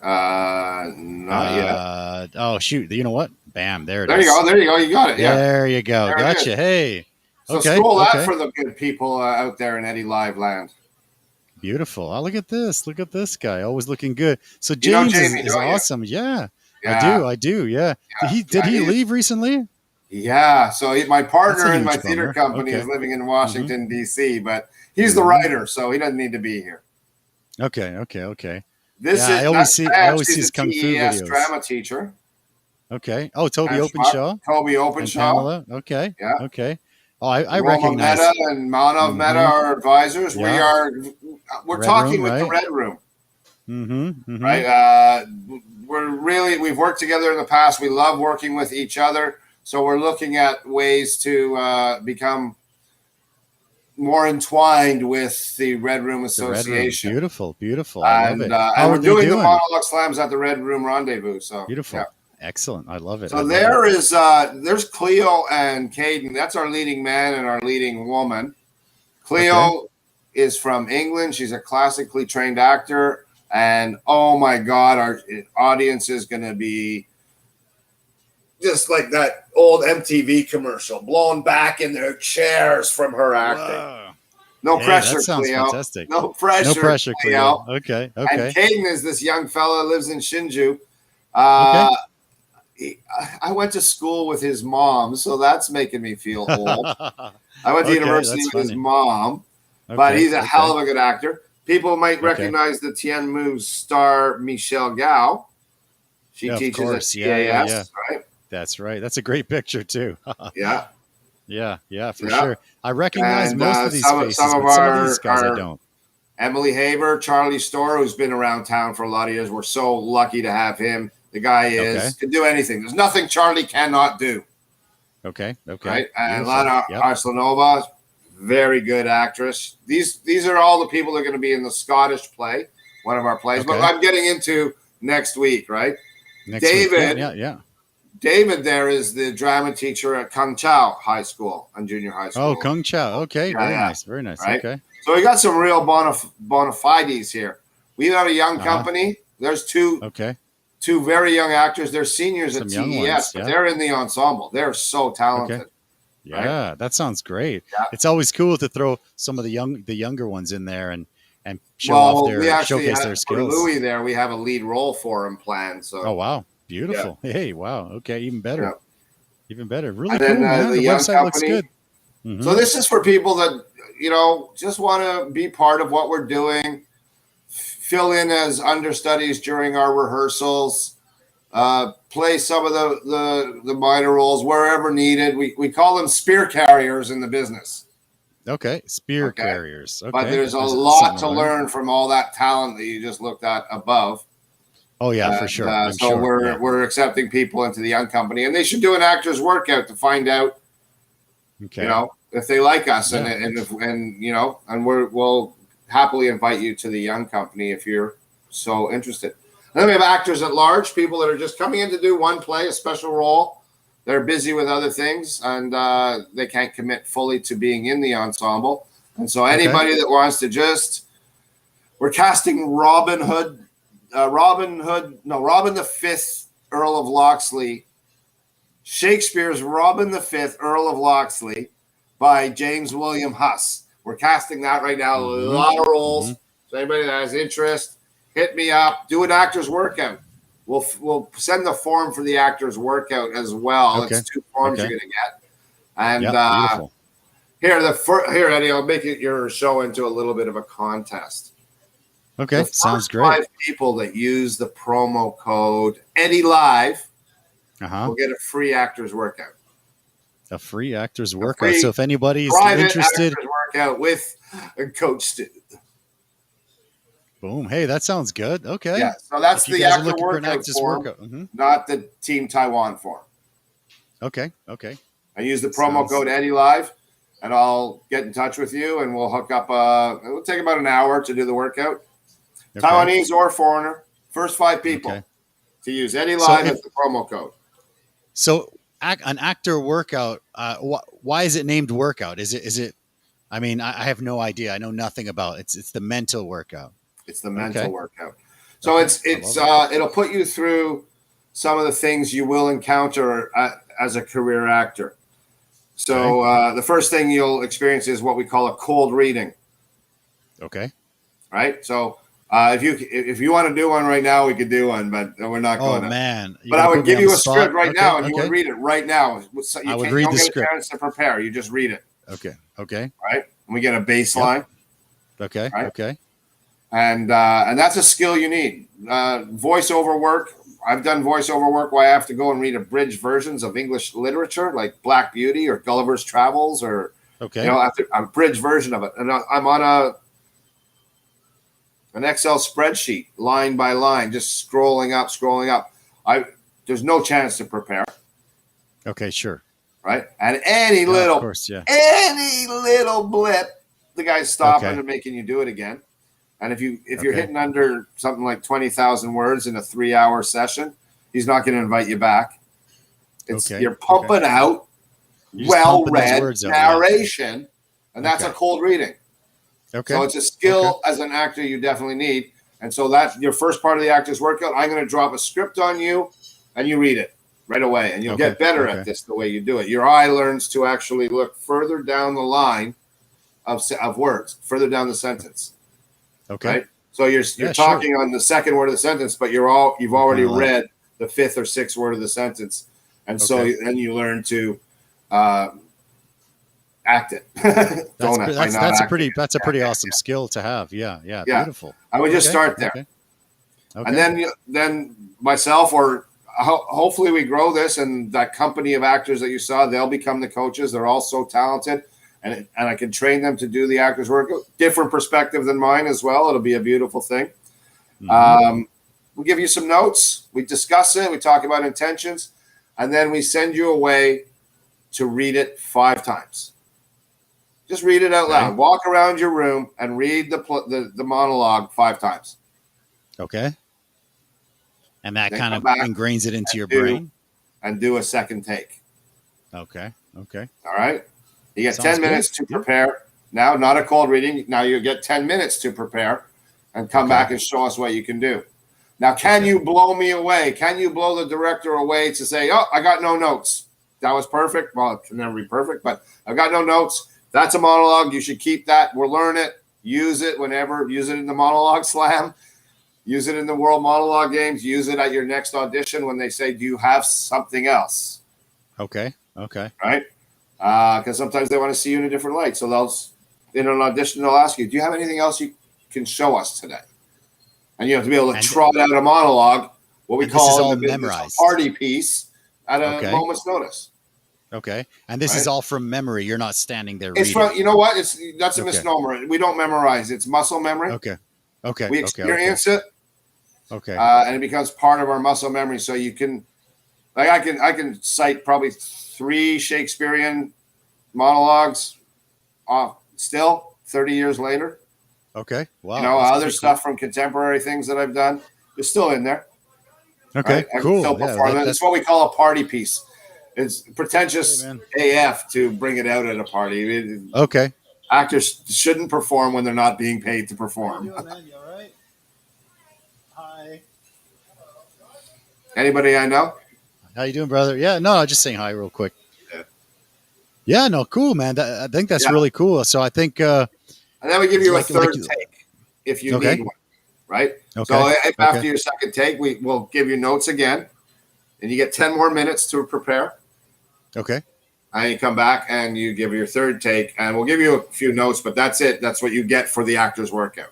Not yet. Oh shoot! You know what? Bam! There it is. There you go. You got it. Yeah. There you go. Gotcha. Hey. So scroll that for the good people out there in Eddy.LIVE land. Beautiful. Oh, look at this. Look at this guy. Always looking good. So James is awesome. Yeah. I do. Yeah. Did he leave recently? Yeah. So my partner in my theater company is living in Washington, D.C., but he's the writer, so he doesn't need to be here. Okay. I always see his Kung Fu videos. Drama teacher. Okay. Oh, Toby Openshaw. Toby Openshaw. Okay. Yeah. Okay. Oh, I Roma recognize. Meta and Manav Meta are advisors. Yeah. We're Red talking Room, with the right? Red Room. Right. We've worked together in the past. We love working with each other. So we're looking at ways to become more entwined with the Red Room Association. The Red Room. Beautiful. I love it. And we're doing the monologue slams at the Red Room Rendezvous. So beautiful. Yeah. Excellent. I love it. So there's Cleo and Caden. That's our leading man and our leading woman. Cleo is from England. She's a classically trained actor. And oh my God, our audience is going to be just like that old MTV commercial, blown back in their chairs from her acting. Whoa. No pressure, that sounds Cleo. Fantastic. No pressure, Cleo. Okay. And Caden is this young fella, lives in Shinju. I went to school with his mom, so that's making me feel old. I went to university with his mom, but he's a hell of a good actor. People might recognize the Tianmu star Michelle Gao. She teaches at CAS, right? That's right. That's a great picture too. Yeah, for sure. I recognize most of these faces, some of these guys I don't. Emily Haver, Charlie Storr, who's been around town for a lot of years. We're so lucky to have him. The guy can do anything. There's nothing Charlie cannot do. Okay. Right? And Lana Arslanova, very good actress. These are all the people that are going to be in the Scottish play, one of our plays. But I'm getting into next week, right? David. Yeah. David there is the drama teacher at Kung Chau High School and Junior High School. Oh, Kung Chau. Okay. Very nice. Right? Okay. So we got some real bona fides here. We have a young company. There's two very young actors. They're seniors at TES, but they're in the ensemble. They're so talented. Yeah, that sounds great. Yeah. It's always cool to throw some of the younger ones in there and showcase their skills. For Louis there, we have a lead role for him planned. So. Oh wow, beautiful. Yeah. Hey, wow. Okay, even better. Yeah. Even better. Really cool. Man. The website company, looks good. So this is for people that just want to be part of what we're doing. Fill in as understudies during our rehearsals, play some of the minor roles wherever needed. We call them spear carriers in the business. Okay, spear carriers. Okay. But there's a lot to learn from all that talent that you just looked at above. Oh yeah, for sure. We're accepting people into the young company, and they should do an actor's workout to find out, if they like us, and we'll happily invite you to the young company if you're so interested. And then we have actors at large, people that are just coming in to do one play, a special role. They're busy with other things, and they can't commit fully to being in the ensemble. And so anybody that wants to we're casting Robin the Fifth, Earl of Locksley, Shakespeare's Robin the Fifth, Earl of Locksley, by James William Huss. We're casting that right now. A lot of roles. So anybody that has interest, hit me up. Do an actor's workout. We'll send the form for the actor's workout as well. It's 2 forms you're going to get. And here, Eddie, I'll make your show into a little bit of a contest. Okay, sounds great. 5 people that use the promo code Eddy.LIVE will get a free actor's workout. A free actor's workout. So if anybody's interested, workout with Coach Stu. Boom. Hey, that sounds good. Okay. Yeah. So that's the actor workout form, not the Team Taiwan form. Okay. I use the promo code Eddy.LIVE, and I'll get in touch with you, and we'll hook up. It'll take about an hour to do the workout. Taiwanese or foreigner. First 5 people to use Eddy.LIVE as the promo code. So an actor workout, why is it named workout? Is it I mean, I have no idea. I know nothing about it. It's the mental workout. It's the mental workout. So it'll put you through some of the things you will encounter as a career actor. So the first thing you'll experience is what we call a cold reading. Okay. Right. So if you want to do one right now, we could do one, but we're not going to. Oh man! But I would give you a script right now, and you would read it right now. I would read the script. Don't get a chance to prepare. You just read it. Okay. Right. And we get a baseline. Yep. Okay. Right? Okay. And that's a skill you need. Voiceover work I've done voiceover work where I have to go and read abridged versions of English literature, like Black Beauty or Gulliver's Travels, or after a abridged version of it, and I'm on an Excel spreadsheet, line by line, just scrolling up. There's no chance to prepare. Okay, sure. Right, and any little blip, the guy's stopping and making you do it again. And if you're hitting under something like 20,000 words in a 3-hour session, he's not going to invite you back. You're pumping out well-read narration, and that's a cold reading. Okay. So it's a skill as an actor you definitely need. And so that's your first part of the actor's workout. I'm going to drop a script on you, and you read it right away, and you'll get better at this the way you do it. Your eye learns to actually look further down the line of words, further down the sentence. Okay. Right? So you're talking on the second word of the sentence, but you've already read the fifth or sixth word of the sentence, and so then you learn to act it. That's a pretty awesome skill to have. Yeah. Beautiful. I would just start there, and then myself, or hopefully we grow this, and that company of actors that you saw, they'll become the coaches. They're all so talented. And I can train them to do the actor's work. Different perspective than mine as well. It'll be a beautiful thing. Mm-hmm. We'll give you some notes. We discuss it. We talk about intentions. And then we send you away to read it 5 times. Just read it out loud. Walk around your room and read the monologue 5 times. Okay. And that kind of ingrains it into your brain. And do a second take. Okay. All right. You get 10 minutes to prepare. Now, not a cold reading. Now you get 10 minutes to prepare and come back and show us what you can do. Now, can you blow me away? Can you blow the director away to say, oh, I got no notes? That was perfect. Well, it can never be perfect, but I've got no notes. That's a monologue. You should keep that. We'll learn it. Use it whenever. Use it in the monologue slam. Use it in the World Monologue games. Use it at your next audition when they say, do you have something else? Okay. Right? Because sometimes they want to see you in a different light. So in an audition, they'll ask you, do you have anything else you can show us today? And you have to be able to trot out a monologue, what we call in the business a party piece, at a moment's notice. Okay. And this is all from memory. You're not standing there reading. You know what? That's a misnomer. We don't memorize. It's muscle memory. Okay. We experience it. Okay. And it becomes part of our muscle memory. So you can, I can cite probably 3 Shakespearean monologues still 30 years later. Okay. Wow. Other stuff from contemporary things that I've done is still in there. Okay. Right? Cool. That's what we call a party piece. It's pretentious AF to bring it out at a party. Actors shouldn't perform when they're not being paid to perform. How you doing, man? You all right? Hi. Anybody I know? How you doing, brother? Yeah, no, just saying hi real quick. Yeah, no, cool, man. I think that's really cool. So I think, and then we give you a third take if you need one, right? So if after your second take, we'll give you notes again, and you get 10 more minutes to prepare. Okay. And you come back and you give your third take, and we'll give you a few notes, but that's it. That's what you get for the actor's workout.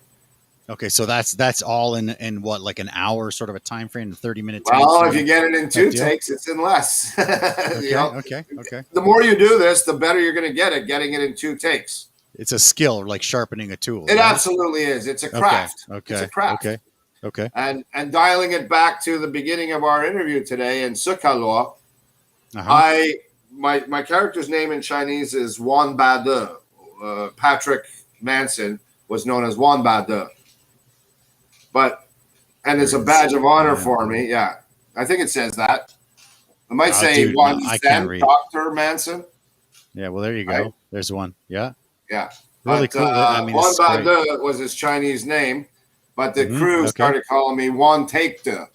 Okay, so that's all in what, like an hour sort of a time frame, 30-minute time Well, frame? If you get it in 2 takes, it's in less. Okay. The more you do this, the better you're going to get at getting it in 2 takes. It's a skill, like sharpening a tool. It absolutely is. It's a craft. Okay. It's a craft. Okay. And dialing it back to the beginning of our interview today in Sukalo, my character's name in Chinese is Wan Ba De. Patrick Manson was known as Wan Ba De. And it's a badge of honor for me. Yeah. I think it says that. I might say Wan Sen, Dr. Manson. Yeah, well, there you go. Right? There's one. Yeah. Yeah. Really cool. Wan Ba De was his Chinese name, but the crew started calling me Wan Take De.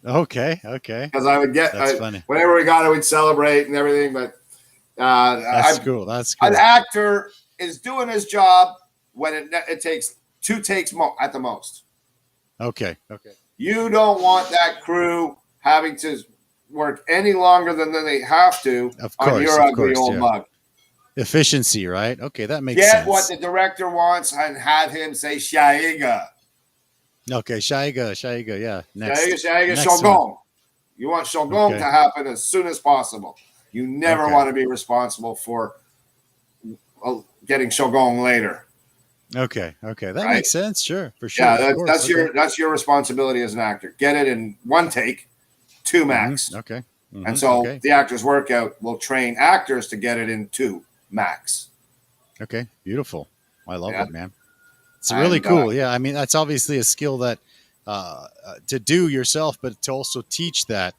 Okay. Because I would get, funny. Whenever we got it, we'd celebrate and everything. But that's cool. That's cool. An actor is doing his job when it takes 2 takes at the most. Okay. You don't want that crew having to work any longer than they have to on your ugly old mug. Efficiency, right? Okay, that makes sense. Get what the director wants and have him say "Shaiga." Okay, Shaiga, yeah. Shaiga, Next one. Shogun. You want Shogun to happen as soon as possible. You never want to be responsible for getting Shogun later. Okay, that makes sense. Sure, for sure. Yeah, that's your responsibility as an actor. Get it in one take, 2 max. Okay. And so the Actors Workout will train actors to get it in 2 max. Okay, beautiful. I love it, man. It's really cool. Yeah, I mean, that's obviously a skill that to do yourself, but to also teach that.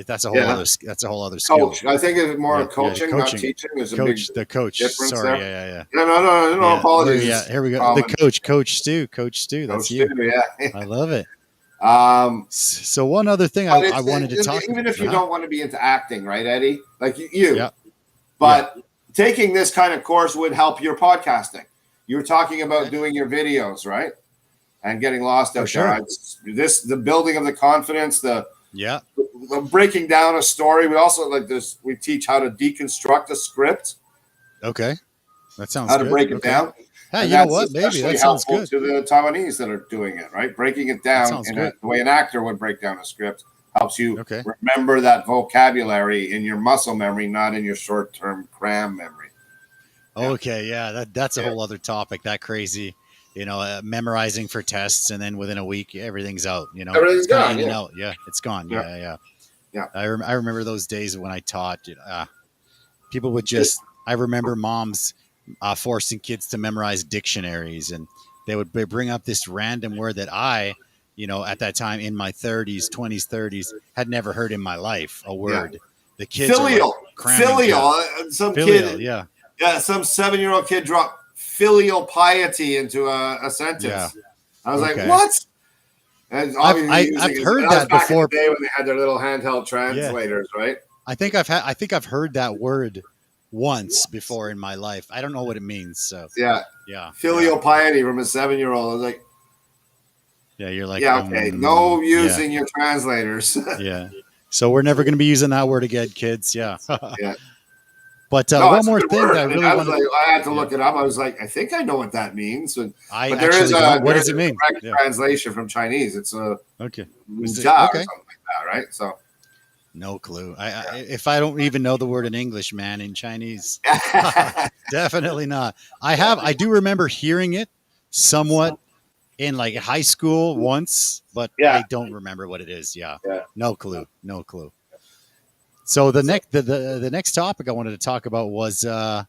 That's a whole other. That's a whole other skill. Coach. I think it's more coaching, not teaching. There's a big difference. Sorry, there. No. Apologies. Yeah, here we go. The Coach Stu. That's you. Yeah, I love it. So one other thing I wanted to talk. Even if you don't want to be into acting, right, Eddie? Like you. But taking this kind of course would help your podcasting. You were talking about doing your videos, right? And getting lost out there. The building of the confidence, the breaking down a story. We also we teach how to deconstruct a script. Okay. That sounds how good. to break it down. Hey, you know what? Maybe that sounds good to the Taiwanese that are doing it, right? Breaking it down in the way an actor would break down a script helps you remember that vocabulary in your muscle memory, not in your short-term cram memory. Okay, that's a whole other topic. That crazy, memorizing for tests, and then within a week everything's out. Everything's gone. Yeah, it's gone. Yeah. I remember those days when I taught. People would just. I remember moms forcing kids to memorize dictionaries, and they would bring up this random word that I, at that time in my 20s, 30s, had never heard in my life. A word. The kids filial. Some kid. Yeah, some 7-year-old kid dropped filial piety into a sentence. Yeah. I was like, what? And I've heard that before. In the day when they had their little handheld translators, right? I think I've heard that word once before in my life. I don't know what it means. So filial piety from a 7-year-old. I was like, you're like, no using your translators. So we're never going to be using that word again, kids. But one more thing that I really wanted. I had to look it up. I was like, I think I know what that means. But there is what does it mean? Translation from Chinese. It's a or something like that, right? So no clue. If I don't even know the word in English, man, in Chinese, definitely not. I do remember hearing it somewhat in like high school once, but I don't remember what it is. No clue. So the next topic I wanted to talk about was the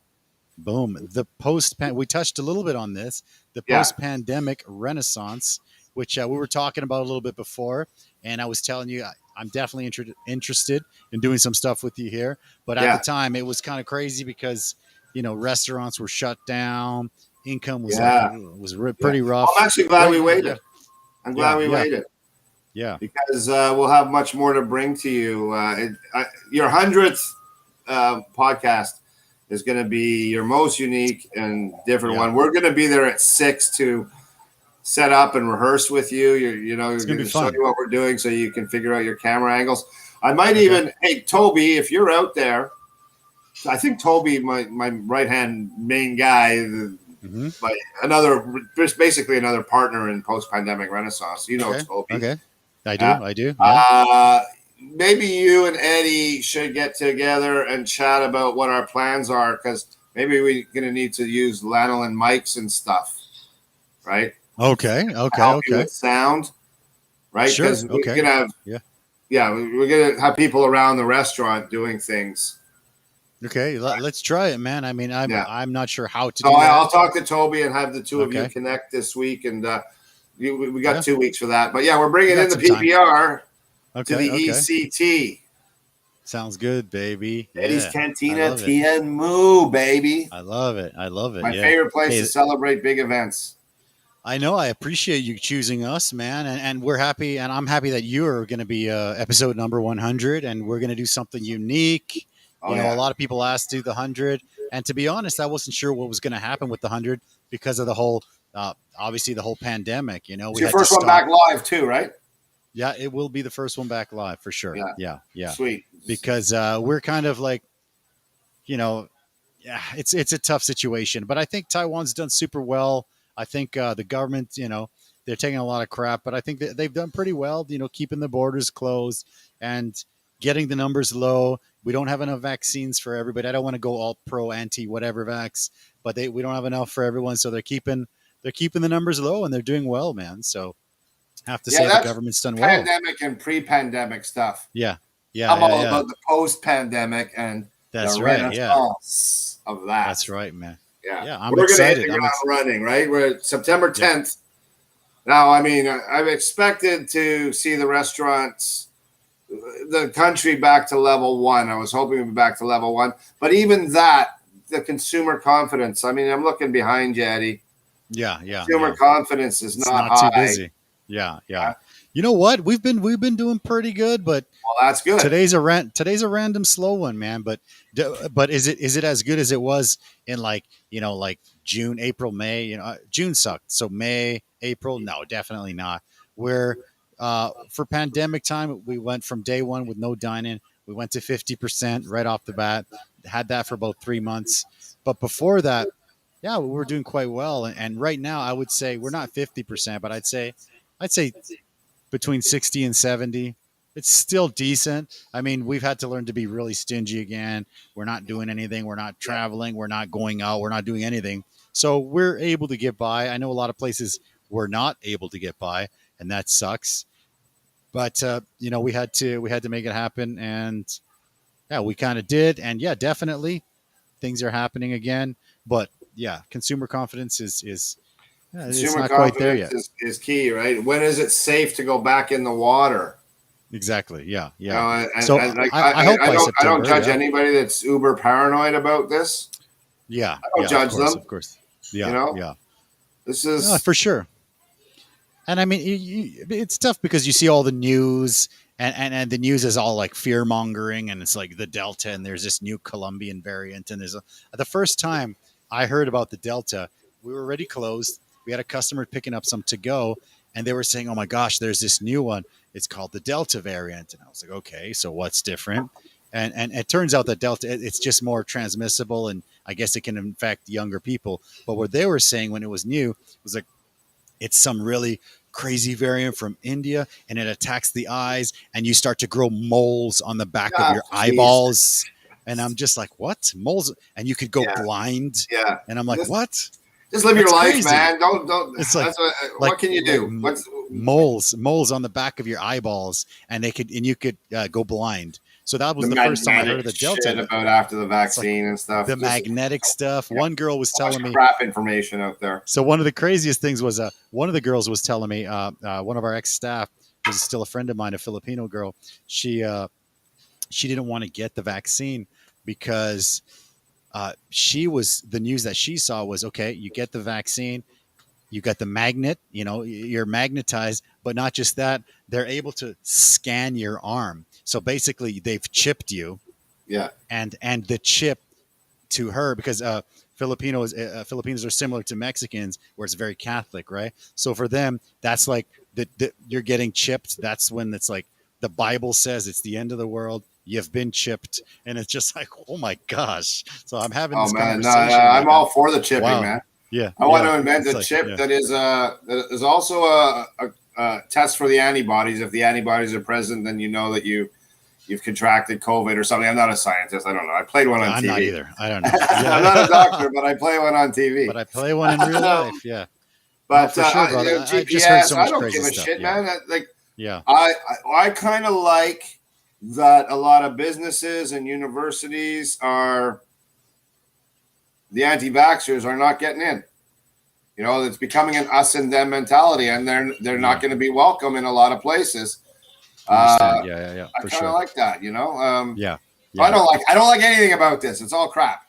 we touched a little bit on this, the post-pandemic renaissance, which we were talking about a little bit before, and I was telling you I'm definitely interested in doing some stuff with you here, but at the time it was kind of crazy because restaurants were shut down, income was pretty rough. I'm actually glad we waited. I'm glad we waited. Yeah, because we'll have much more to bring to you. Your 100th podcast is going to be your most unique and different one. We're going to be there at 6 to set up and rehearse with you. You're going to show you what we're doing so you can figure out your camera angles. I might even, hey, Toby, if you're out there, I think Toby, my right-hand main guy, basically another partner in post-pandemic renaissance. Toby. Okay. I do. Yeah. Maybe you and Eddie should get together and chat about what our plans are, because maybe we're going to need to use lanolin mics and stuff, right? Okay. With sound, right? Sure. We're going to have, we're going to have people around the restaurant doing things. Okay, let's try it, man. I mean, I'm not sure how to do that. I'll talk to Toby and have the two of you connect this week, and we got 2 weeks for that. But we're bringing in the PPR to the ECT. Sounds good, baby. Eddie's Cantina Tien Mu, baby. I love it. My favorite place to celebrate big events. I know. I appreciate you choosing us, man, and we're happy, and I'm happy that you're going to be episode number 100, and we're going to do something unique. A lot of people asked to do the 100, and to be honest, I wasn't sure what was going to happen with the 100 because of the whole, obviously the whole pandemic. It's your first one back live too, right? Yeah, it will be the first one back live for sure. Yeah. Sweet. Because we're kind of like, it's a tough situation, but I think Taiwan's done super well. I think the government, they're taking a lot of crap, but I think that they've done pretty well, keeping the borders closed and getting the numbers low. We don't have enough vaccines for everybody. I don't want to go all pro anti whatever vax, but we don't have enough for everyone. So they're keeping the numbers low and they're doing well, man. So I have to say the government's done well. Pandemic and pre-pandemic stuff. Yeah. I'm all about the post-pandemic and that's the right. renaissance of that. That's right, man. Yeah. I'm excited. We're going to hit the ground running, right? We're at September 10th. Now, I mean, I've expected to see the restaurants, the country back to level 1. I was hoping we'd be back to level 1. But even that, the consumer confidence, I mean, I'm looking behind you, Eddie. Yeah. Consumer confidence is not high. Too busy. Yeah. You know what? We've been doing pretty good, but that's good. Today's a random slow one, man. But is it as good as it was in like June, April, May? June sucked. So May, April, no, definitely not. Where for pandemic time, we went from day one with no dine-in. We went to 50% right off the bat. Had that for about 3 months. But before that, yeah, we were doing quite well. And right now, I would say we're not 50%, but I'd say between 60 and 70. It's still decent. I mean, we've had to learn to be really stingy again. We're not doing anything. We're not traveling. We're not going out. We're not doing anything. So we're able to get by. I know a lot of places we're not able to get by, and that sucks. But we had to make it happen, and yeah, we kind of did. And yeah, definitely things are happening again. But yeah, consumer confidence is it's not quite there yet. Is key, right? When is it safe to go back in the water? Exactly. Yeah. So I don't judge anybody that's uber paranoid about this. Yeah. I don't judge them. Of course. Yeah. Yeah. This is for sure. And I mean, it's tough because you see all the news, and the news is all like fear mongering, and it's like the Delta, and there's this new Colombian variant, and the first time I heard about the Delta, we were already closed. We had a customer picking up some to go, and they were saying, "Oh my gosh, there's this new one. It's called the Delta variant." And I was like, "Okay, so what's different?" And it turns out that Delta, it's just more transmissible, and I guess it can infect younger people. But what they were saying when it was new was like, it's some really crazy variant from India, and it attacks the eyes, and you start to grow moles on the back of your eyeballs. And I'm just like, what? Moles? And you could go blind. Yeah. And I'm like, what? Just live your life, man. Don't. It's like, what can you do? Moles on the back of your eyeballs, and you could go blind. So that was the first time I heard of the Delta. About after the vaccine and stuff. The magnetic stuff. Yeah. One girl was telling me crap information out there. So one of the craziest things was one of the girls was telling me one of our ex-staff, who's still a friend of mine, a Filipino girl. She didn't want to get the vaccine because the news that she saw was, okay, you get the vaccine, you got the magnet, you're magnetized, but not just that, they're able to scan your arm. So basically they've chipped you. Yeah. And the chip to her, because Filipinos are similar to Mexicans, where it's very Catholic, right? So for them, that's like you're getting chipped. That's when it's like the Bible says it's the end of the world. You've been chipped, and it's just like, oh my gosh. So I'm having this conversation. No, I'm all for the chipping, man. Yeah, I want to invent a chip that is also a test for the antibodies. If the antibodies are present, then you know that you've contracted COVID or something. I'm not a scientist. I don't know. I played one on TV. I'm not either. I don't know. I'm not a doctor, but I play one on TV. But I play one in real life. Yeah. But for sure, brother. GPS, I don't give a shit, man. I kind of like that a lot of businesses and universities the anti-vaxxers are not getting in. It's becoming an us and them mentality, and they're not going to be welcome in a lot of places. Yeah. I kind of like that, Yeah. I don't like anything about this. It's all crap.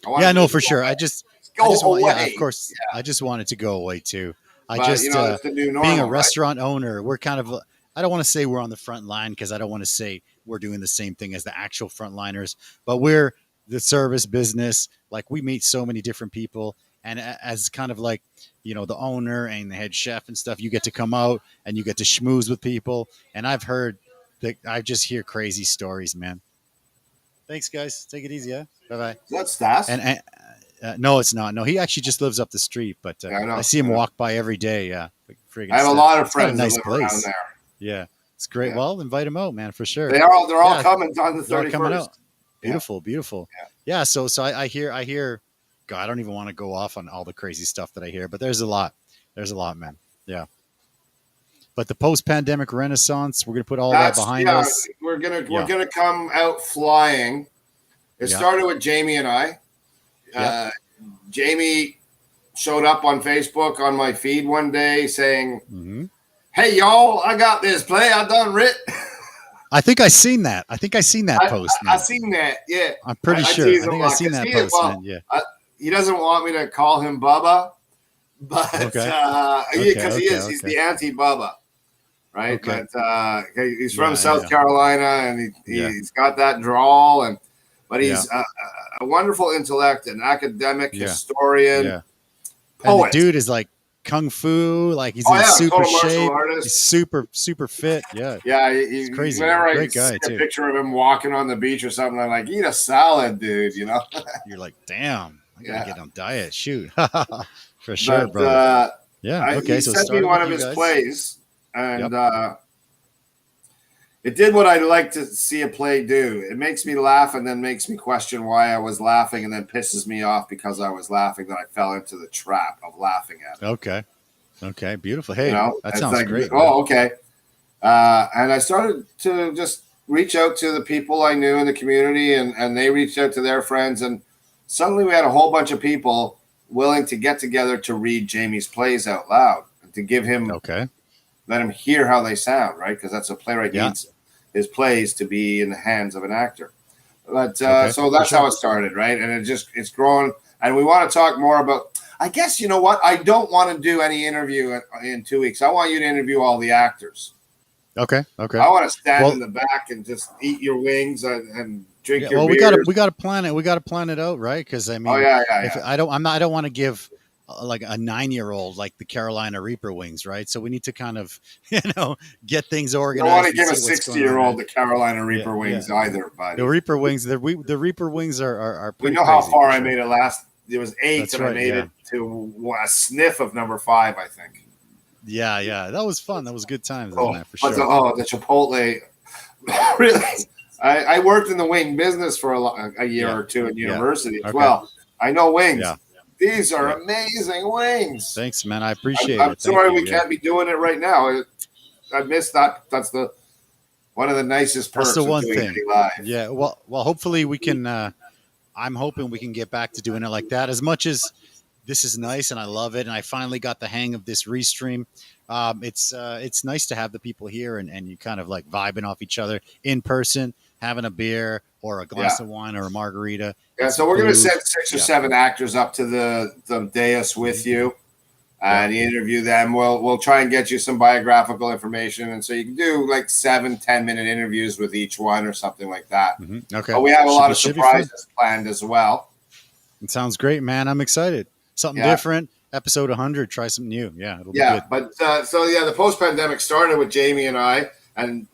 For sure. I just away. Yeah, of course. Yeah. I just want it to go away too. It's the new normal, being a restaurant owner, we're kind of, I don't want to say we're on the front line, because I don't want to say we're doing the same thing as the actual frontliners, but we're the service business. Like, we meet so many different people, and as kind of like, the owner and the head chef and stuff, you get to come out and you get to schmooze with people. And I've heard that, I just hear crazy stories, man. Thanks, guys. Take it easy. Yeah. Bye-bye. That's Stas. And no, it's not. No, he actually just lives up the street, but I see him walk by every day. Yeah. friggin' I have a lot of friends nice that live around there. Yeah, it's great. Yeah. Well, invite them out, man, for sure. They're all coming on the 31st. Coming out. Beautiful. Yeah. So I hear. God, I don't even want to go off on all the crazy stuff that I hear, but there's a lot, man. Yeah. But the post-pandemic renaissance, we're gonna put all that behind us. We're gonna come out flying. It started with Jamie and I. Jamie showed up on Facebook on my feed one day saying, "Hey y'all, I got this play I done writ." I think I seen that. Post. I seen that. Yeah, I'm pretty sure. I think I seen that post. Man. Yeah. He doesn't want me to call him Bubba, but because he's the anti-Bubba, right? Okay. But he's from South Carolina, and he's got that drawl, but he's a wonderful intellect, an academic historian, poet. And the dude is like kung fu, like he's in super shape. He's super fit. Yeah, he's crazy. Great guy too. A picture of him walking on the beach or something. I'm like, eat a salad, dude. You know. You're like, damn. I gotta get on diet. Shoot, for sure, bro. Okay. He sent me one of his plays, and it did what I'd like to see a play do. It makes me laugh, and then makes me question why I was laughing, and then pisses me off because I was laughing that I fell into the trap of laughing at it. Okay, beautiful. Hey, that sounds like, great. Oh, okay. And I started to just reach out to the people I knew in the community, and they reached out to their friends, and suddenly we had a whole bunch of people willing to get together to read Jamie's plays out loud and to give him, let him hear how they sound, right? Because that's a playwright needs his plays to be in the hands of an actor. But so that's how it started, right? And it's grown. And we want to talk more about, I guess, you know what? I don't want to do any interview in 2 weeks. I want you to interview all the actors. Okay. I want to stand in the back and just eat your wings and drink your beers. we got to plan it. We got to plan it out, right? Because I mean, I don't want to give like a 9-year-old like the Carolina Reaper wings, right? So we need to kind of get things organized. I don't want to give a 60-year-old the Carolina Reaper wings either, buddy. The Reaper wings, the Reaper wings are pretty. We know how far I made it last. There was 8, and I made it to a sniff of number 5, I think. Yeah, that was fun. That was good times, man, for sure. The Chipotle, really. I worked in the wing business for a year or two at university as well. I know wings. Yeah. These are amazing wings. Thanks, man. I appreciate it. I'm sorry we can't be doing it right now. I missed that. That's one of the nicest perks. That's the one of doing thing. Live. Yeah. Well, hopefully we can. I'm hoping we can get back to doing it like that. As much as this is nice and I love it, and I finally got the hang of this restream. It's nice to have the people here and you kind of like vibing off each other in person, having a beer or a glass of wine or a margarita. Yeah, so we're going to send 6 or 7 actors up to the dais with you and you interview them. We'll try and get you some biographical information, and so you can do like 7-10-minute interviews with each one or something like that. Okay. But we have a lot of surprises planned as well. It sounds great, man. I'm excited. Something different. Episode 100. Try something new. Yeah, it'll be good. But the post-pandemic started with Jamie and I, and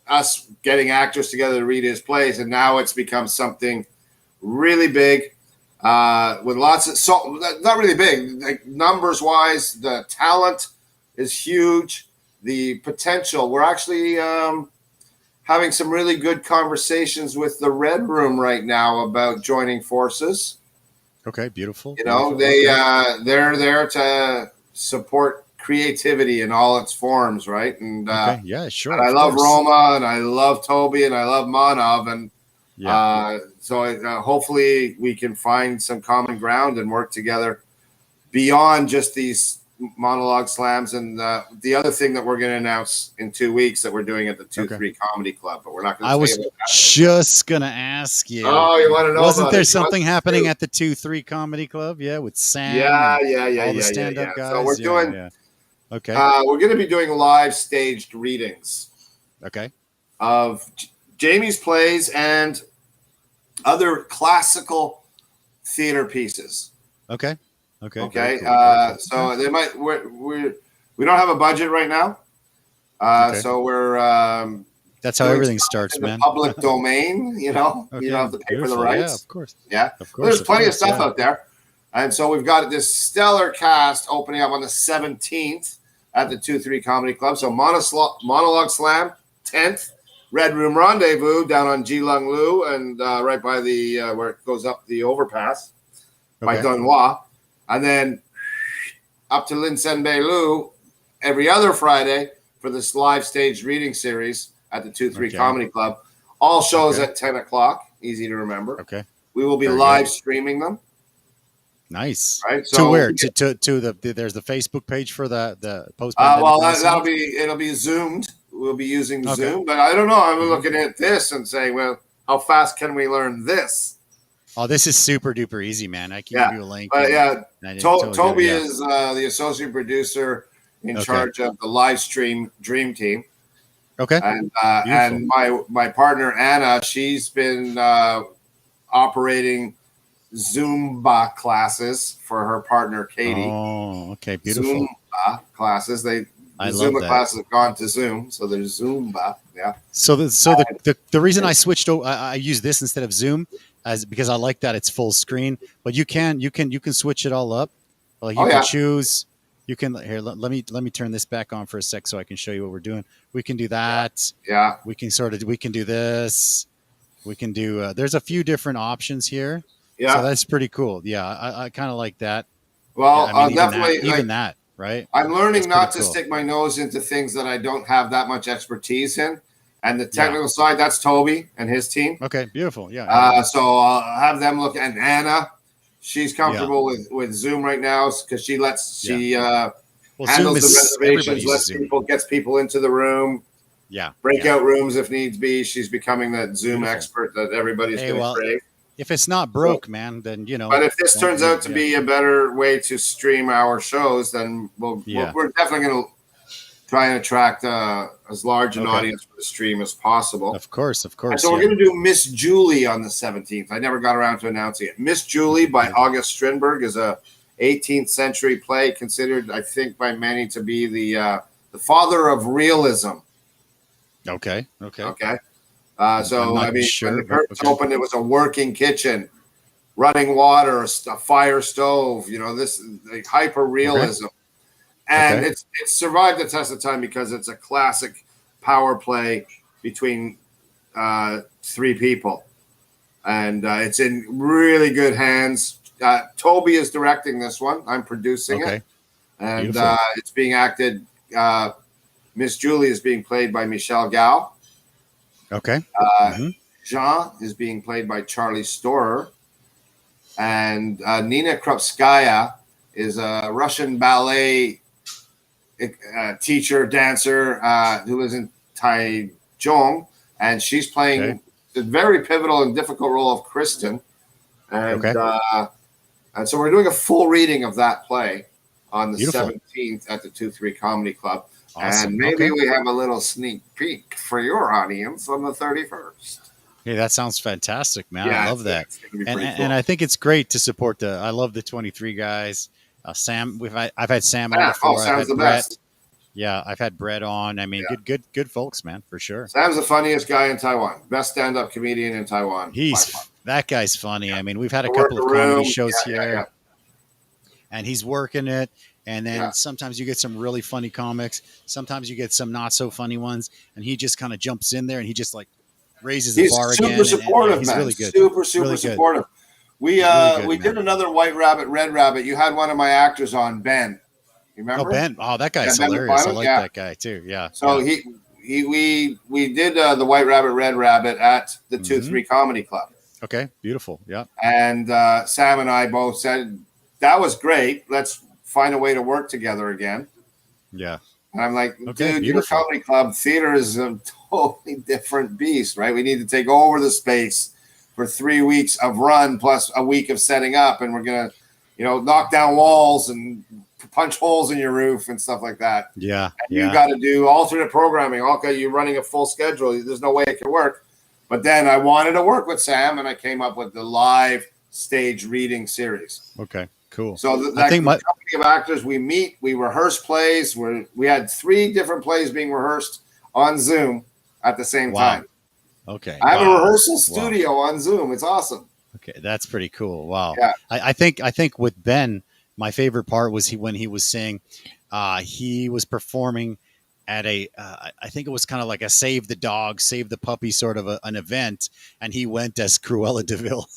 us getting actors together to read his plays, and now it's become something really big with lots of not really big, like numbers wise. The talent is huge. The potential. We're actually having some really good conversations with the Red Room right now about joining forces. Okay, beautiful. They're there to support creativity in all its forms, right? And sure. And I love Roma, and I love Toby, and I love Manov, and so hopefully we can find some common ground and work together beyond just these monologue slams. And the other thing that we're going to announce in 2 weeks that we're doing at the 2-3 Comedy Club, but we're not going to. I was just going to ask you. Oh, you want to know? Wasn't there something happening at the 2-3 Comedy Club? Yeah, with Sam. Yeah. All the stand-up guys. So we're doing. Yeah. Okay. We're going to be doing live staged readings. Okay. Of Jamie's plays and other classical theater pieces. Okay. Cool. So they might. We don't have a budget right now. So we're. That's how everything starts, in man. The public domain, you don't have to pay for the rights. Yeah, of course. Yeah, of course. There's plenty of stuff out there, and so we've got this stellar cast opening up on the 17th at the 2-3 Comedy Club. So Monologue Slam, 10th. Red Room Rendezvous down on Jilong Lu and right by the where it goes up the overpass by Dunhua. And then up to Lin Senbei Lu every other Friday for this live stage reading series at the 2-3 Comedy Club. All shows at 10 o'clock. Easy to remember. Okay. We will be live streaming them. Nice. Right. So to where? To the there's the Facebook page for the post. Well, it'll be zoomed. We'll be using Zoom, but I don't know. I'm looking at this and saying, well, how fast can we learn this? Oh, this is super duper easy, man. I can give you a link. But Toby is the associate producer in charge of the live stream Dream Team. Okay. And my partner Anna, she's been operating Zumba classes for her partner Katie. Oh, okay, beautiful. Zumba classes. Zumba classes have gone to Zoom, so there's Zumba. Yeah. So the reason I switched over, I use this instead of Zoom, because I like that it's full screen. But you can switch it all up. Like you can choose. You can here. Let me turn this back on for a sec so I can show you what we're doing. We can do that. Yeah. We can do this. We can do. There's a few different options here. Yeah. So that's pretty cool. Yeah, I kind of like that. Well, I mean, definitely even that. Right. I'm learning not to stick my nose into things that I don't have that much expertise in. And the technical side, that's Toby and his team. Okay, beautiful. Yeah. So I'll have them look at Anna. She's comfortable with Zoom right now because she handles the reservations, gets people into the room. Yeah. Breakout rooms if needs be. She's becoming that Zoom expert that everybody's going to crave. If it's not broke, man, then But if this turns out to be a better way to stream our shows, then we're definitely going to try and attract as large an audience for the stream as possible. Of course. And so we're going to do Miss Julie on the 17th. I never got around to announcing it. Miss Julie by August Strindberg is a 18th century play considered, I think, by many to be the father of realism. Okay. So when the curtains opened, it was a working kitchen, running water, a fire stove. This like hyper realism, and it's survived the test of time because it's a classic power play between three people, and it's in really good hands. Toby is directing this one. I'm producing it, and it's being acted. Miss Julie is being played by Michelle Gao. Okay. Jean is being played by Charlie Storer. And Nina Krupskaya is a Russian ballet teacher, dancer who lives in Taiwan. And she's playing the very pivotal and difficult role of Kristen. And, and so we're doing a full reading of that play on the 17th at the 2-3 Comedy Club. Awesome. And maybe we have a little sneak peek for your audience on the 31st. Hey, that sounds fantastic, man. I love that. And I think it's great to support I love the 23 guys. Sam, I've had Sam on before. Sam's the best. Yeah, I've had Brett on. I mean, good folks, man, for sure. Sam's the funniest guy in Taiwan. Best stand-up comedian in Taiwan. That guy's funny. I mean, we've had a couple of comedy shows here. And he's working it. And then sometimes you get some really funny comics. Sometimes you get some not so funny ones. And he just kind of jumps in there and he just like raises the bar again. He's super supportive, he's man. Really good. Super supportive. We did another White Rabbit, Red Rabbit. You had one of my actors on, Ben. You remember? Oh, Ben. Oh, that guy's hilarious. I like that guy too. Yeah. So we did the White Rabbit, Red Rabbit at the 2-3 Comedy Club. Okay. Beautiful. Yeah. And Sam and I both said, that was great. Let's find a way to work together again. Yeah. And I'm like, dude, your comedy club theater is a totally different beast, right? We need to take over the space for 3 weeks of run plus a week of setting up. And we're going to, knock down walls and punch holes in your roof and stuff like that. Yeah. And you got to do alternate programming. Okay. You're running a full schedule. There's no way it can work. But then I wanted to work with Sam and I came up with the live stage reading series. Okay. Cool. So that company of actors, we meet, we rehearse plays. We had 3 different plays being rehearsed on Zoom at the same time. Okay. I have a rehearsal studio on Zoom. It's awesome. Okay, that's pretty cool. Wow. Yeah. I think with Ben, my favorite part was when he was saying, he was performing at a I think it was kind of like a save the dog, save the puppy sort of an event, and he went as Cruella de Vil.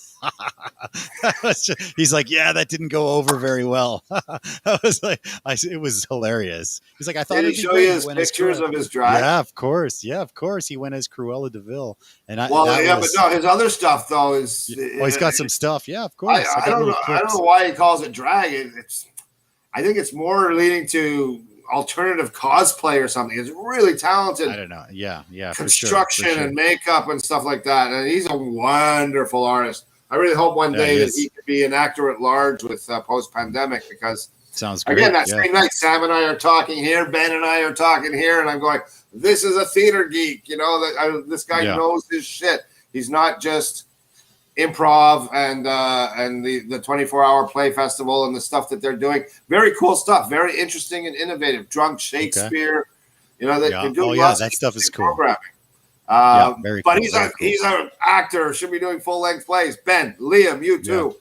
He's like, yeah, that didn't go over very well. I was like, it was hilarious. He's like, I thought Did he show you his pictures of his drag? Yeah, of course. Yeah, of course. He went as Cruella de Vil. And but no, his other stuff though is. He's got some stuff. Yeah, of course. I don't know why he calls it drag. I think it's more leading to alternative cosplay or something. It's really talented. I don't know. Yeah. Construction for sure. And makeup and stuff like that. And he's a wonderful artist. I really hope one day that he could be an actor at large with post-pandemic, because sounds great. Again, that same night, Sam and I are talking here, Ben and I are talking here, and I'm going, this is a theater geek. You know, this guy knows his shit. He's not just improv and the 24-hour play festival and the stuff that they're doing. Very cool stuff. Very interesting and innovative. Drunk Shakespeare. Okay. You know, they're doing lots that stuff is cool. Programming. Very but cool, he's an actor, should be doing full-length plays. Ben, Liam, you too.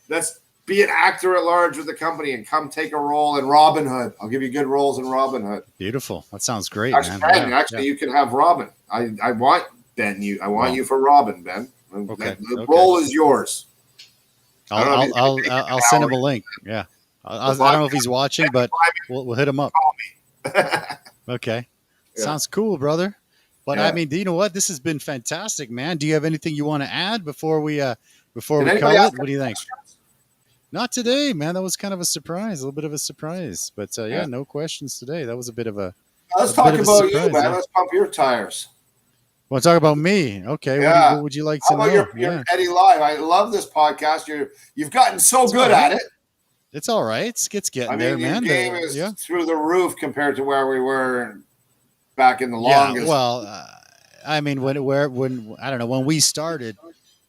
Let's be an actor at large with the company and come take a role in Robin Hood. I'll give you good roles in Robin Hood. Beautiful. That sounds great, man. Ben, you can have Robin. I want Ben. I want you for Robin, Ben. Okay. The role is yours. I'll send him a link. Yeah. I don't know if he's watching, but we'll hit him up. Call me. Okay. Yeah. Sounds cool, brother. But I mean, you know what? This has been fantastic, man. Do you have anything you want to add before we call it? What do you think? Not today, man. That was kind of a surprise, a little bit of a surprise. But no questions today. That was a bit of a. Let's talk about you, man. Let's pump your tires. Want to talk about me? Okay. Yeah. What would you like to know? Your Eddy.LIVE. I love this podcast. You've gotten so good at it. It's all right. It's getting there, man. Your game is through the roof compared to where we were back in the longest. Well, I mean, when I don't know, when we started,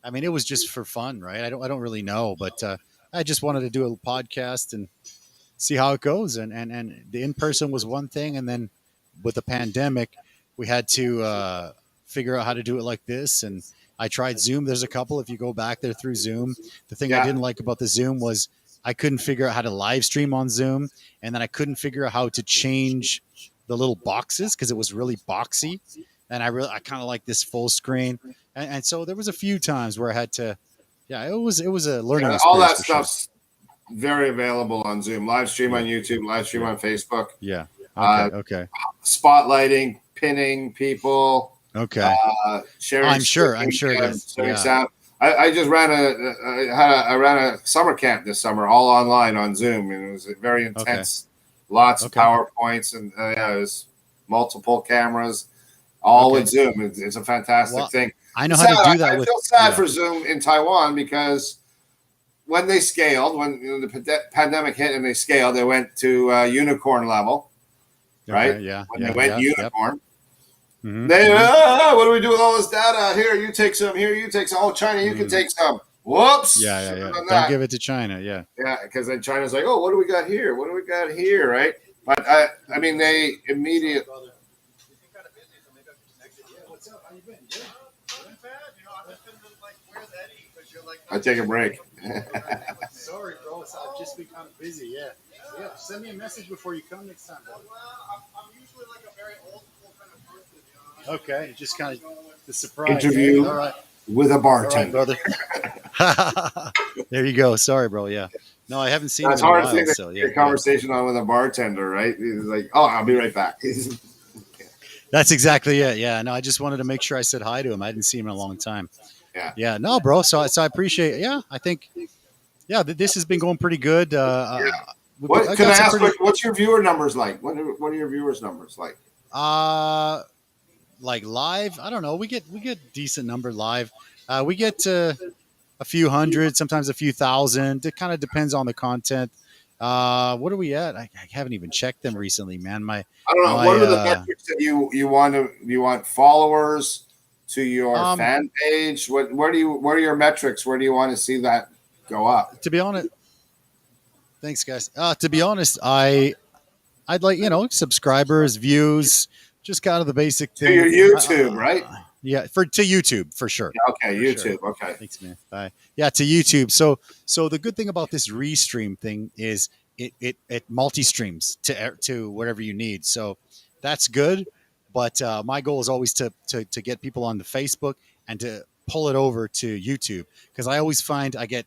I mean, it was just for fun, right? I don't really know, but I just wanted to do a podcast and see how it goes. And the in-person was one thing, and then with the pandemic, we had to figure out how to do it like this. And I tried Zoom. There's a couple, if you go back there through Zoom. The thing I didn't like about the Zoom was I couldn't figure out how to live stream on Zoom, and then I couldn't figure out how to change the little boxes because it was really boxy. And I kind of like this full screen. And so there was a few times where I had to, it was a learning experience. All that stuff's very available on Zoom. Live stream on YouTube, live stream on Facebook. Yeah. Okay. Spotlighting, pinning people. Okay. Sharing. I'm sure it is. Sound. I just ran a summer camp this summer, all online on Zoom, and it was very intense. Lots of PowerPoints, and it was multiple cameras, all with Zoom. It's a fantastic thing. I know how to do that. I feel sad for Zoom in Taiwan because when they scaled, when the pandemic hit and they scaled, they went to unicorn level, right? Yeah. When they went unicorn. Mm-hmm. What do we do with all this data? Here, you take some. Here, you take some. Oh, China, you can take some. Whoops. Yeah. Don't give it to China. Yeah. Yeah, because then China's like, oh, what do we got here? What do we got here? Right? But I mean, they immediately. What's up? How you been? Good. Not bad. You know, I've just been like, where's Eddie? Because you're like. I take a break. Sorry, bro. I've just been kind of busy. Yeah. Send me a message before you come next time. Well, I'm usually like a very old school kind of person. Okay, just kind of the surprise interview with a bartender, brother. There you go. Sorry, bro. Yeah, no, I haven't seen. It's hard to get a conversation on with a bartender, right? He's like, "Oh, I'll be right back." That's exactly it. Yeah, no, I just wanted to make sure I said hi to him. I hadn't seen him in a long time. Yeah, no, bro. So I appreciate. Yeah, I think. Yeah, this has been going pretty good. Can I ask? What's your viewer numbers like? What are your viewers numbers like? Like live, I don't know. We get decent number live. We get a few hundred, sometimes a few thousand. It kind of depends on the content. What are we at? I haven't even checked them recently, man. I don't know. What are the metrics that you want followers to your fan page? What are your metrics? Where do you want to see that go up? To be honest, thanks, guys. To be honest, I'd like subscribers, views. Just kind of the basic thing. To your YouTube, right? Yeah, to YouTube for sure. Yeah, okay, for YouTube. Sure. Okay. Thanks, man. Bye. Yeah, to YouTube. So the good thing about this restream thing is it multi-streams to whatever you need. So that's good. But my goal is always to get people on the Facebook and to pull it over to YouTube, because I always find I get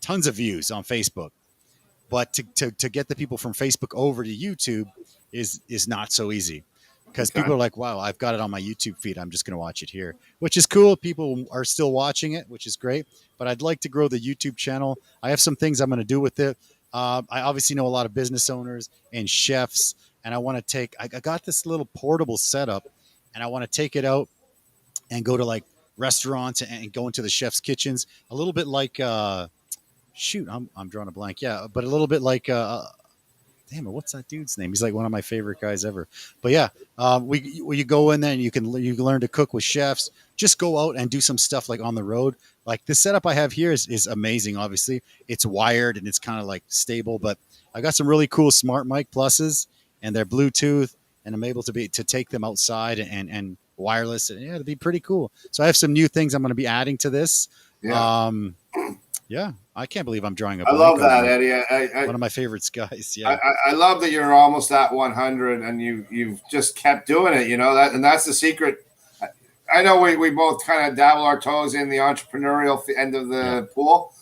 tons of views on Facebook, but to get the people from Facebook over to YouTube is not so easy, because people are like, wow, I've got it on my YouTube feed, I'm just going to watch it here, which is cool. People are still watching it, which is great. But I'd like to grow the YouTube channel. I have some things I'm going to do with it. I obviously know a lot of business owners and chefs, and I want to I got this little portable setup, and I want to take it out and go to like restaurants and go into the chef's kitchens, a little bit like shoot, I'm drawing a blank. Yeah, but a little bit like damn it, what's that dude's name? He's like one of my favorite guys ever. But yeah, you go in there and you can learn to cook with chefs. Just go out and do some stuff like on the road. Like the setup I have here is amazing. Obviously, it's wired and it's kind of like stable. But I got some really cool smart mic pluses, and they're Bluetooth, and I'm able to take them outside and wireless. And yeah, it'd be pretty cool. So I have some new things I'm going to be adding to this. Yeah. Yeah, I can't believe I'm drawing a blank. I love that, Eddie. One of my favorites, guys. Yeah, I love that you're almost at 100, and you've just kept doing it. You know that, and that's the secret. I know we both kind of dabble our toes in the entrepreneurial end of the pool,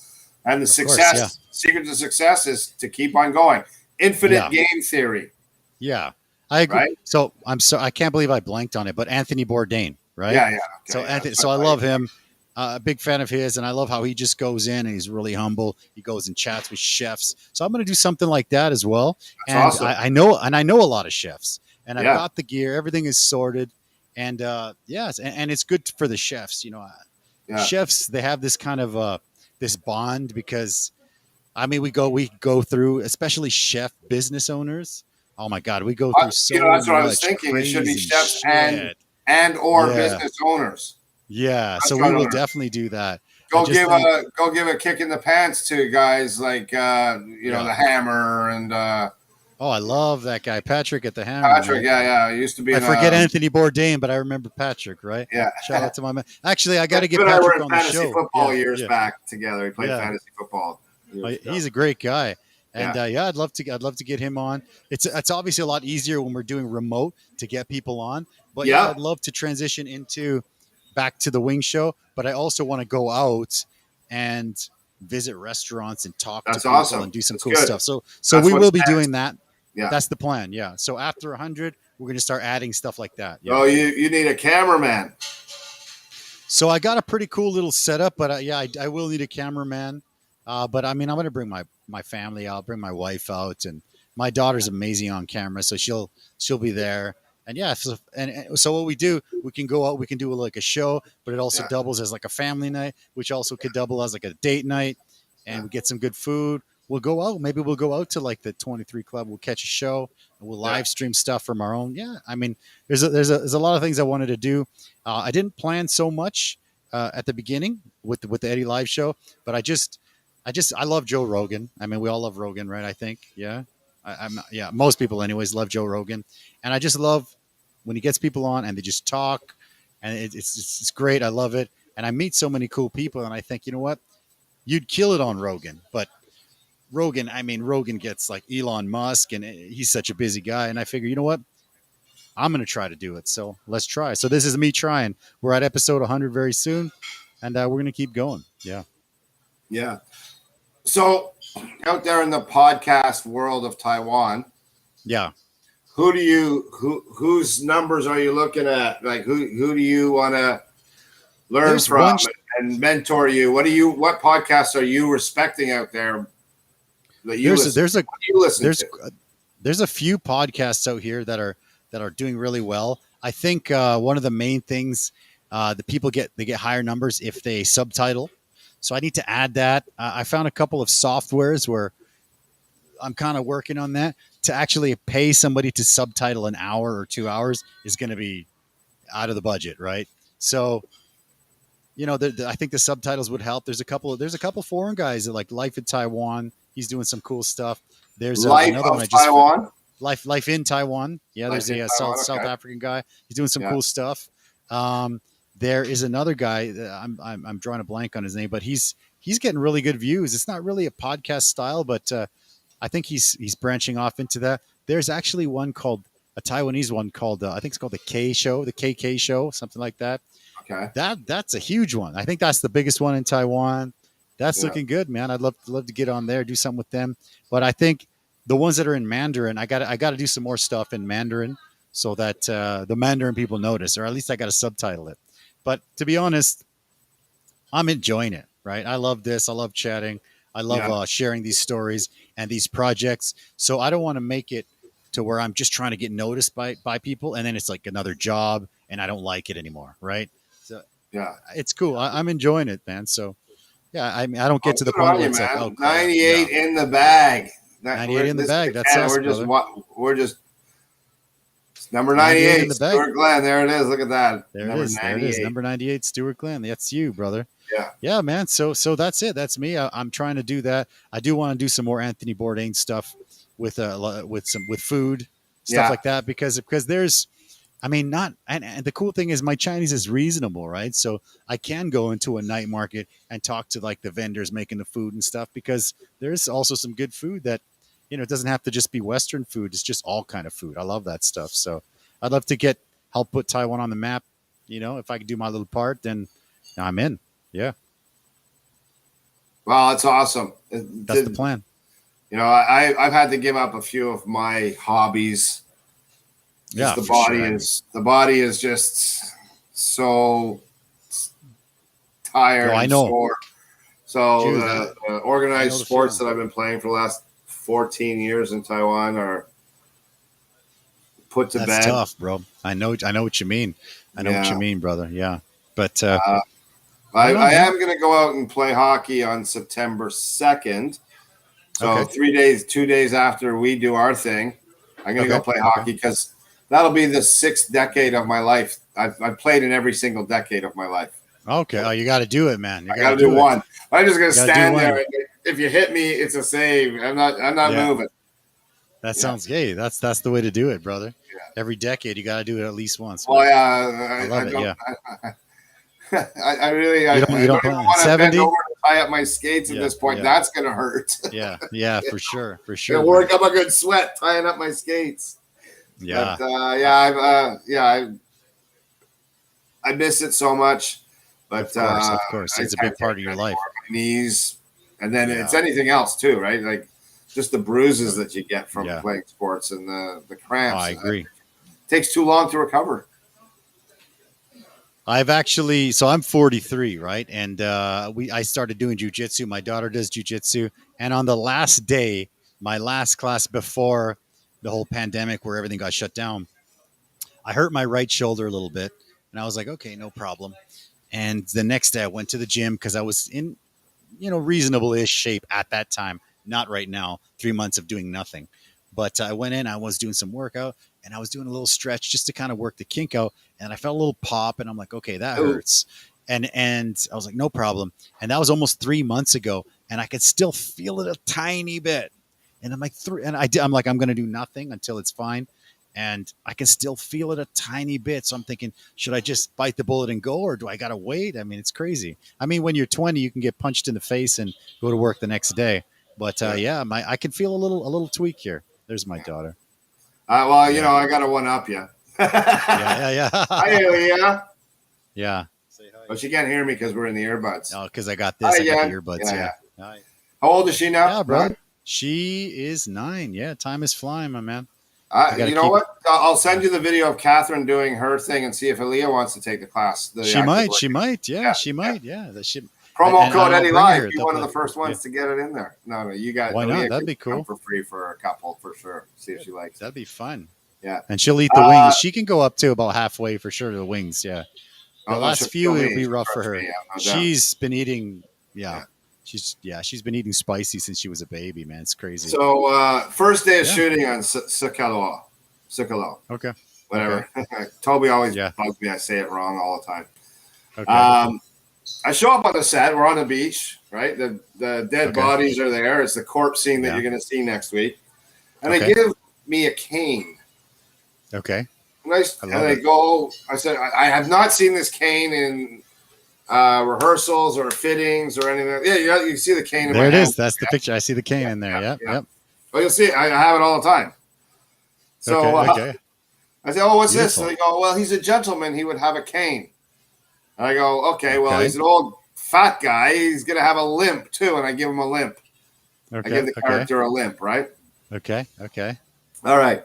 and the secret to success is to keep on going. Infinite game theory. Yeah, I agree. Right? So I can't believe I blanked on it, but Anthony Bourdain, right? Yeah. Okay, so Anthony, so I love him. A big fan of his, and I love how he just goes in and he's really humble. He goes and chats with chefs. So I'm going to do something like that as well. That's awesome. I know a lot of chefs, and I've got the gear. Everything is sorted, and and it's good for the chefs. You know, chefs, they have this kind of this bond, because I mean we go through, especially chef business owners. Oh my God, we go through so much. That's what I was thinking. It should be chefs and or business owners. Yeah, so we will definitely do that. Go give a kick in the pants to guys like the Hammer and oh, I love that guy, Patrick at the Hammer. Patrick, yeah, he used to be. I forget Anthony Bourdain, but I remember Patrick, right? Yeah. Shout out to my man. Actually, I got to get Patrick on the show. Fantasy football years back together. We played fantasy football. He's a great guy, and I'd love to get him on. It's obviously a lot easier when we're doing remote to get people on, but I'd love to transition into back to the wing show, but I also want to go out and visit restaurants and talk to people and do some cool stuff. So we will be doing that. Yeah. That's the plan. Yeah. So after 100, we're going to start adding stuff like that. Yeah. Oh, you need a cameraman. So I got a pretty cool little setup, but I will need a cameraman. But I mean, I'm going to bring my family. I'll bring my wife out, and my daughter's amazing on camera, so she'll be there. And so what we do, we can go out, we can do like a show, but it also doubles as like a family night, which also could double as like a date night, and we get some good food. We'll go out. Maybe we'll go out to like the 23 Club. We'll catch a show, and we'll live stream stuff from our own. Yeah, I mean, there's a lot of things I wanted to do. I didn't plan so much at the beginning with the Eddy.LIVE show, but I love Joe Rogan. I mean, we all love Rogan, right? I think, most people anyways love Joe Rogan, and I just love when he gets people on and they just talk, and it's great. I love it, and I meet so many cool people, and I think, you know what, you'd kill it on Rogan, but Rogan gets like Elon Musk, and he's such a busy guy, and I figure, you know what, I'm going to try to do it. So let's try. So this is me trying. We're at episode 100 very soon, and we're going to keep going. Yeah. Yeah. So out there in the podcast world of Taiwan. Yeah. Whose numbers are you looking at? Like who do you want to learn from and mentor you? What podcasts are you respecting out there that you there's a few podcasts out here that are doing really well. I think one of the main things the people get higher numbers if they subtitle. So I need to add that. I found a couple of softwares where I'm kind of working on that. To actually pay somebody to subtitle an hour or 2 hours is going to be out of the budget, right? So, you know, I think the subtitles would help. There's a couple foreign guys that like Life in Taiwan. He's doing some cool stuff. There's another one. Taiwan. Life in Taiwan. Yeah, there's a South African guy. He's doing some cool stuff. There is another guy. I'm drawing a blank on his name, but he's getting really good views. It's not really a podcast style, but I think he's branching off into that. There's actually one called a Taiwanese one called I think it's called the KK show, something like that. Okay. That's a huge one. I think that's the biggest one in Taiwan. That's looking good, man. I'd love to get on there, do something with them. But I think the ones that are in Mandarin, I got to do some more stuff in Mandarin so that the Mandarin people notice, or at least I got to subtitle it. But to be honest, I'm enjoying it. Right? I love this. I love chatting. I love sharing these stories and these projects. So I don't want to make it to where I'm just trying to get noticed by people, and then it's like another job, and I don't like it anymore. Right? So it's cool. I'm enjoying it, man. So. Yeah, I mean, I don't get to the point where it's like, oh, 98 in the bag. 98 in the bag. That's us, we're just number 98 in the bag. Stuart Glenn. There it is. Look at that. There it is. There it is. Number 98, Stuart Glenn. That's you, brother. Yeah. Yeah, man. So that's it. That's me. I'm trying to do that. I do want to do some more Anthony Bourdain stuff with food stuff like that because there's. I mean, and the cool thing is my Chinese is reasonable, right? So I can go into a night market and talk to like the vendors making the food and stuff because there's also some good food that, it doesn't have to just be Western food. It's just all kind of food. I love that stuff. So I'd love to help put Taiwan on the map. If I could do my little part, then I'm in. Yeah. Well, it's awesome. That's the plan. I've had to give up a few of my hobbies. Yeah, the body is just so tired. I know. Sore. So the organized sports that I've been playing for the last 14 years in Taiwan are put to bed. That's tough, bro. I know what you mean. I know what you mean, brother. Yeah, but I am going to go out and play hockey on September 2nd. So 2 days after we do our thing, I'm going to go play hockey because. That'll be the 6th decade of my life. I've played in every single decade of my life. Okay. Oh, you got to do it, man. I got to do one. I'm just going to stand there. If you hit me, it's a save. I'm not moving. That sounds gay. That's the way to do it, brother. Yeah. Every decade, you got to do it at least once. Oh, yeah. I love it. Yeah. I really don't even want to bend over to tie up my skates at this point. That's going to hurt. Yeah, for sure. For sure. It'll work up a good sweat tying up my skates. Yeah. But, I miss it so much. But of course, it's a big part of your life. My knees, and then it's anything else too, right? Like just the bruises that you get from playing sports and the cramps. I agree. It takes too long to recover. I'm 43, right? And I started doing jujitsu. My daughter does jujitsu, and on the last day, my last class before the whole pandemic where everything got shut down, I hurt my right shoulder a little bit, and I was like, okay, no problem. And the next day I went to the gym because I was in, reasonable-ish shape at that time. Not right now, 3 months of doing nothing. But I went in, I was doing some workout, and I was doing a little stretch just to kind of work the kink out. And I felt a little pop, and I'm like, okay, that hurts. And I was like, no problem. And that was almost 3 months ago, and I could still feel it a tiny bit. And I'm like, I'm going to do nothing until it's fine. And I can still feel it a tiny bit. So I'm thinking, should I just bite the bullet and go, or do I got to wait? I mean, it's crazy. I mean, when you're 20, you can get punched in the face and go to work the next day. But I can feel a little tweak here. There's my daughter. I got to one up you. Yeah. Hi, Leah. Yeah. But she can't hear me because we're in the earbuds. Oh, because I got this. I got the earbuds. Yeah. Hi. How old is she now? Yeah, bro. She is 9. Yeah, time is flying, my man. You know what? I'll send you the video of Catherine doing her thing and see if Aaliyah wants to take the class. She might. Yeah, she might. Yeah, promo code Eddy.LIVE. Be one of the first ones to get it in there. No, you got. Why not? That'd be cool. For free for a couple for sure. See if she likes. That'd be fun. Yeah, and she'll eat the wings. She can go up to about halfway for sure to the wings. Yeah, the last few it'll be rough for her. She's been eating. Yeah. She's been eating spicy since she was a baby, man. It's crazy. So first day of shooting on Sikalo. Okay. Whatever. Okay. Toby always bugs me. I say it wrong all the time. Okay. I show up on the set. We're on the beach, right? The dead bodies are there. It's the corpse scene that you're going to see next week. And they give me a cane. Okay. And I said, I have not seen this cane in rehearsals or fittings or anything. Yeah, you see the cane in there my it hand. Is. That's the picture. I see the cane in there. Yep. Well, you'll see. I have it all the time. So okay. I say, oh, what's Beautiful. this? And they go, well, he's a gentleman. He would have a cane. And I go, okay, well, he's an old fat guy. He's going to have a limp, too. And I give him a limp. Okay. I give the character a limp, right? Okay. All right.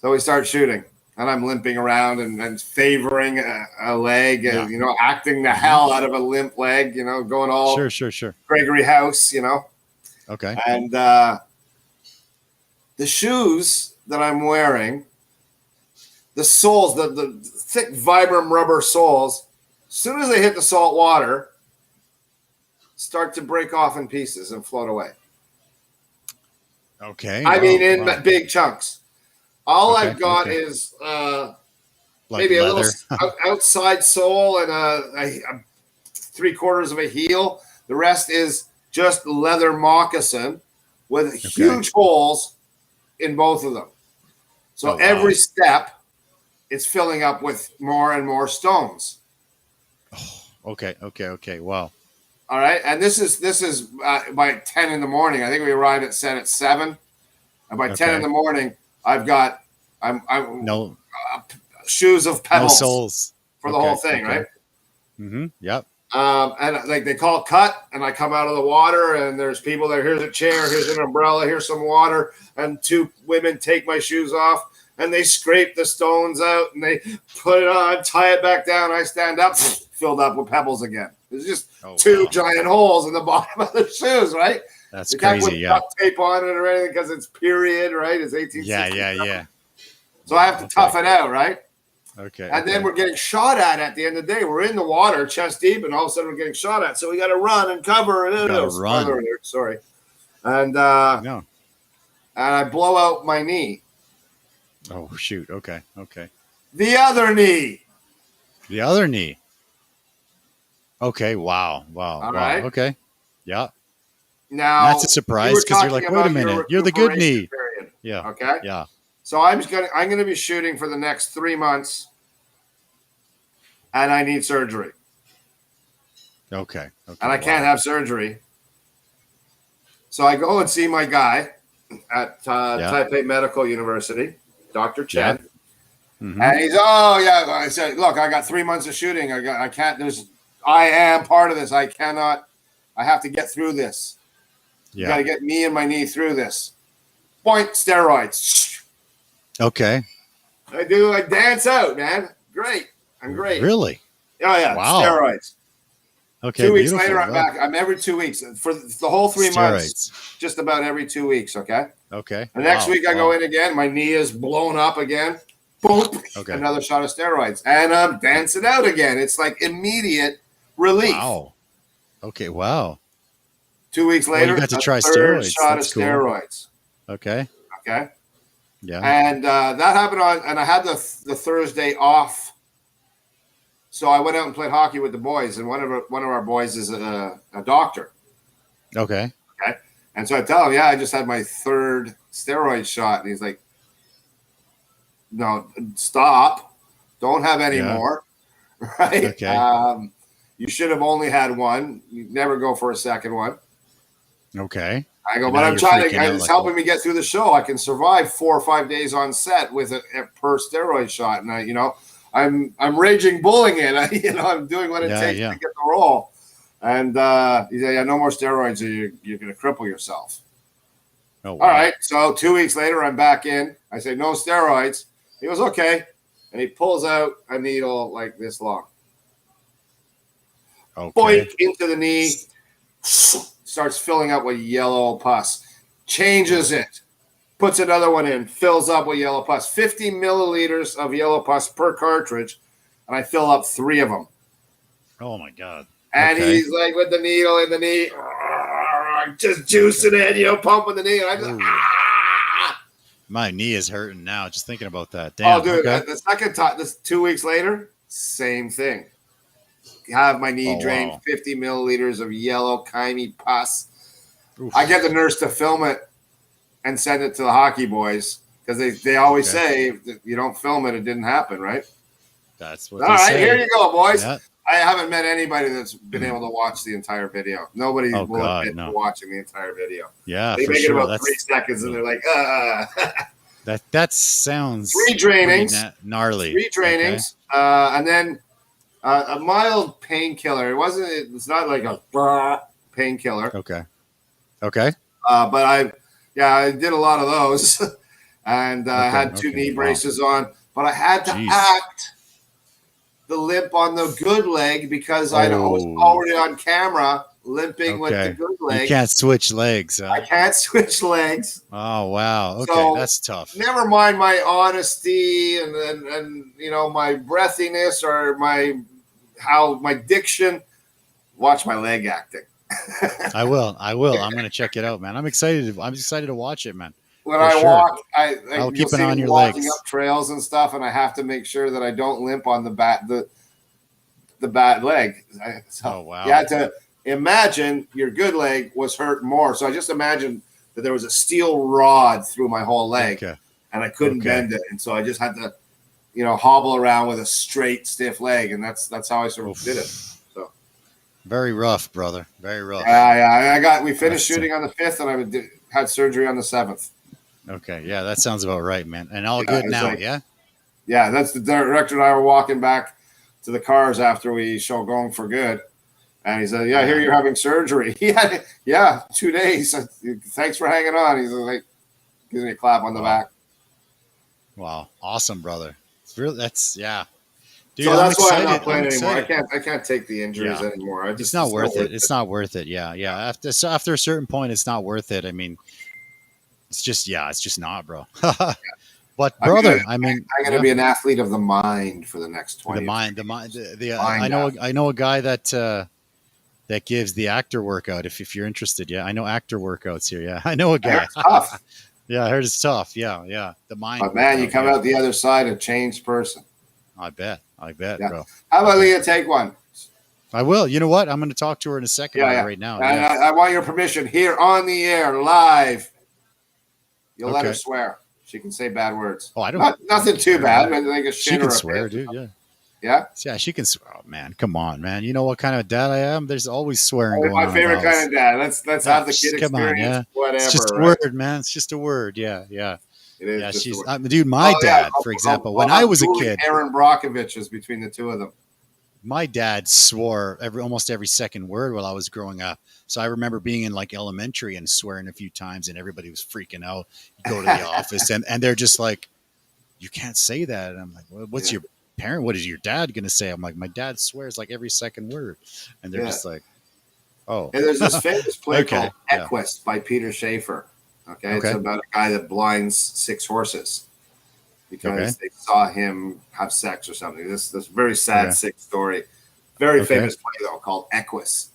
So we start shooting. And I'm limping around and favoring a leg, and, you know, acting the hell out of a limp leg, you know, going all Sure. Gregory House, you know. Okay. And the shoes that I'm wearing, the soles, the thick Vibram rubber soles, as soon as they hit the salt water, start to break off in pieces and float away. Okay. I mean, in big chunks. All I've got okay. is Like maybe leather. a little outside sole and a 3/4 of a heel. The rest is just leather moccasin with huge holes in both of them. So every step, it's filling up with more and more stones. Oh, okay. Wow. All right, and this is by 10 in the morning. I think we arrived at set at 7, and by 10 in the morning, I've got no shoes of pebbles, no soles for the whole thing, right? Mm-hmm. Yep. And like they call cut, and I come out of the water, and there's people there. Here's a chair, here's an umbrella, here's some water, and 2 women take my shoes off, and they scrape the stones out, and they put it on, tie it back down. I stand up, filled up with pebbles again. There's just 2 giant holes in the bottom of the shoes, right? That's you can't crazy. put duct tape on it or anything because it's period, right? It's 1860. Yeah. So I have to tough it out, right? Okay. And then we're getting shot at the end of the day. We're in the water, chest deep, and all of a sudden we're getting shot at. So we got to run and cover. Run. Sorry. And I blow out my knee. Oh, shoot. Okay. The other knee. Okay. Wow. Right. Okay. Yeah. Now that's a surprise because you're like, wait a minute, you're the good knee. Period. Yeah. Okay. Yeah. So I'm gonna be shooting for the next 3 months, and I need surgery. Okay. And I can't have surgery. So I go and see my guy at Taipei Medical University, Dr. Chen. Yeah. Mm-hmm. And he's, I said, look, I got 3 months of shooting. I am part of this. I have to get through this. You got to get me and my knee through this. Point steroids. Okay. I dance out, man. Great. I'm great. Really? Oh, yeah. Wow. Steroids. Okay. 2 weeks later, I'm back. I'm every 2 weeks. For the whole 3 months, just about every 2 weeks, okay? Okay. The next week, I go in again. My knee is blown up again. Boom. Okay. Another shot of steroids. And I'm dancing out again. It's like immediate relief. Wow. Okay. Wow. 2 weeks later, you got to try third steroids. shot That's of steroids. Okay. Yeah. And that happened and I had the Thursday off. So I went out and played hockey with the boys, and one of our boys is a doctor. Okay. And so I tell him, I just had my 3rd steroid shot. And he's like, no, stop. Don't have any more. Right? Okay. You should have only had 1. You never go for a second one. Okay. I go, but I'm trying to, it's helping me get through the show. I can survive 4 or 5 days on set with a per steroid shot. And I'm raging bulling it. I'm doing what it takes to get the role. And he said, no more steroids or you're going to cripple yourself. Oh, wow. All right. So 2 weeks later, I'm back in. I say, no steroids. He goes, okay. And he pulls out a needle like this long. Okay. Boink into the knee. Starts filling up with yellow pus. Changes it. Puts another one in. Fills up with yellow pus. 50 milliliters of yellow pus per cartridge. And I fill up 3 of them. Oh, my God. And he's like with the needle in the knee. Just juicing it, pumping the knee. And I just, My knee is hurting now just thinking about that. Damn. Oh, dude. The second time, 2 weeks later, same thing. Have my knee drained, 50 milliliters of yellow chymie pus. Oof. I get the nurse to film it and send it to the hockey boys because they always say if you don't film it, it didn't happen, right? That's what All right, here you go, boys. Yeah. I haven't met anybody that's been able to watch the entire video. Nobody will admit to watching the entire video. Yeah, they for make sure. it about 3 seconds, and they're like, That sounds 3 trainings, gnarly. 3 trainings, and then a mild painkiller. It's not like a painkiller. Okay. But I did a lot of those, and I had 2 knee braces on. But I had to act the limp on the good leg because I was already on camera limping with the good leg. You can't switch legs. Huh? I can't switch legs. Oh wow. Okay, so, that's tough. Never mind my honesty and my breathiness or my diction. Watch my leg acting. I will. I'm going to check it out, man. I'm excited to watch it, man. When I walk, I'll keep an eye on your legs. Up trails and stuff, and I have to make sure that I don't limp on the bad leg. Oh wow! You had to imagine your good leg was hurt more. So I just imagined that there was a steel rod through my whole leg, and I couldn't bend it, and so I just had to, hobble around with a straight, stiff leg, and that's how I sort of did it. So very rough, brother. Very rough. We finished shooting on the 5th, and I had surgery on the 7th. Okay, yeah, that sounds about right, man. And all good now, yeah? Yeah, that's the director and I were walking back to the cars after we show Going for Good. And he said, I hear you're having surgery. Yeah, 2 days. Thanks for hanging on. He's like, gives me a clap on the back. Wow, awesome, brother. It's really, Dude, so that's why I'm not playing anymore. I can't take the injuries anymore. It's not worth it. It's not worth it. Yeah. After a certain point, it's not worth it. I mean, it's just not, bro. But brother, I'm going to be an athlete of the mind for the next 20 years. The mind. I know a guy that gives the actor workout. If you're interested, I know actor workouts here. Yeah, I know a guy. It's tough. Yeah, I heard it's tough. Yeah. The mind. But man, you come out the other side a changed person. I bet, bro. How about Leah take one? I will. You know what? I'm going to talk to her in a second right now. And I want your permission here on the air, live. You'll let her swear. She can say bad words. Oh, I don't. Nothing too bad. Like a she can swear, dude. Yeah. Yeah, she can swear. Oh man, come on, man. You know what kind of dad I am? There's always swearing going on. My favorite kind of dad. Let's have the kid experience. Whatever. It's just a word, man. It's just a word. Yeah. It is. Yeah, she's dude. My dad, for example, when I was a kid, Aaron Brockovich is between the two of them. My dad swore almost every second word while I was growing up. So I remember being in like elementary and swearing a few times, and everybody was freaking out. You go to the office, and they're just like, "You can't say that." And I'm like, well, "What's your parent? What is your dad gonna say?" I'm like, "My dad swears like every second word," and they're just like, "Oh." And there's this famous play called Equus by Peter Schaefer. Okay, it's about a guy that blinds 6 horses because they saw him have sex or something. This very sad, sick story. Very famous play though called Equus.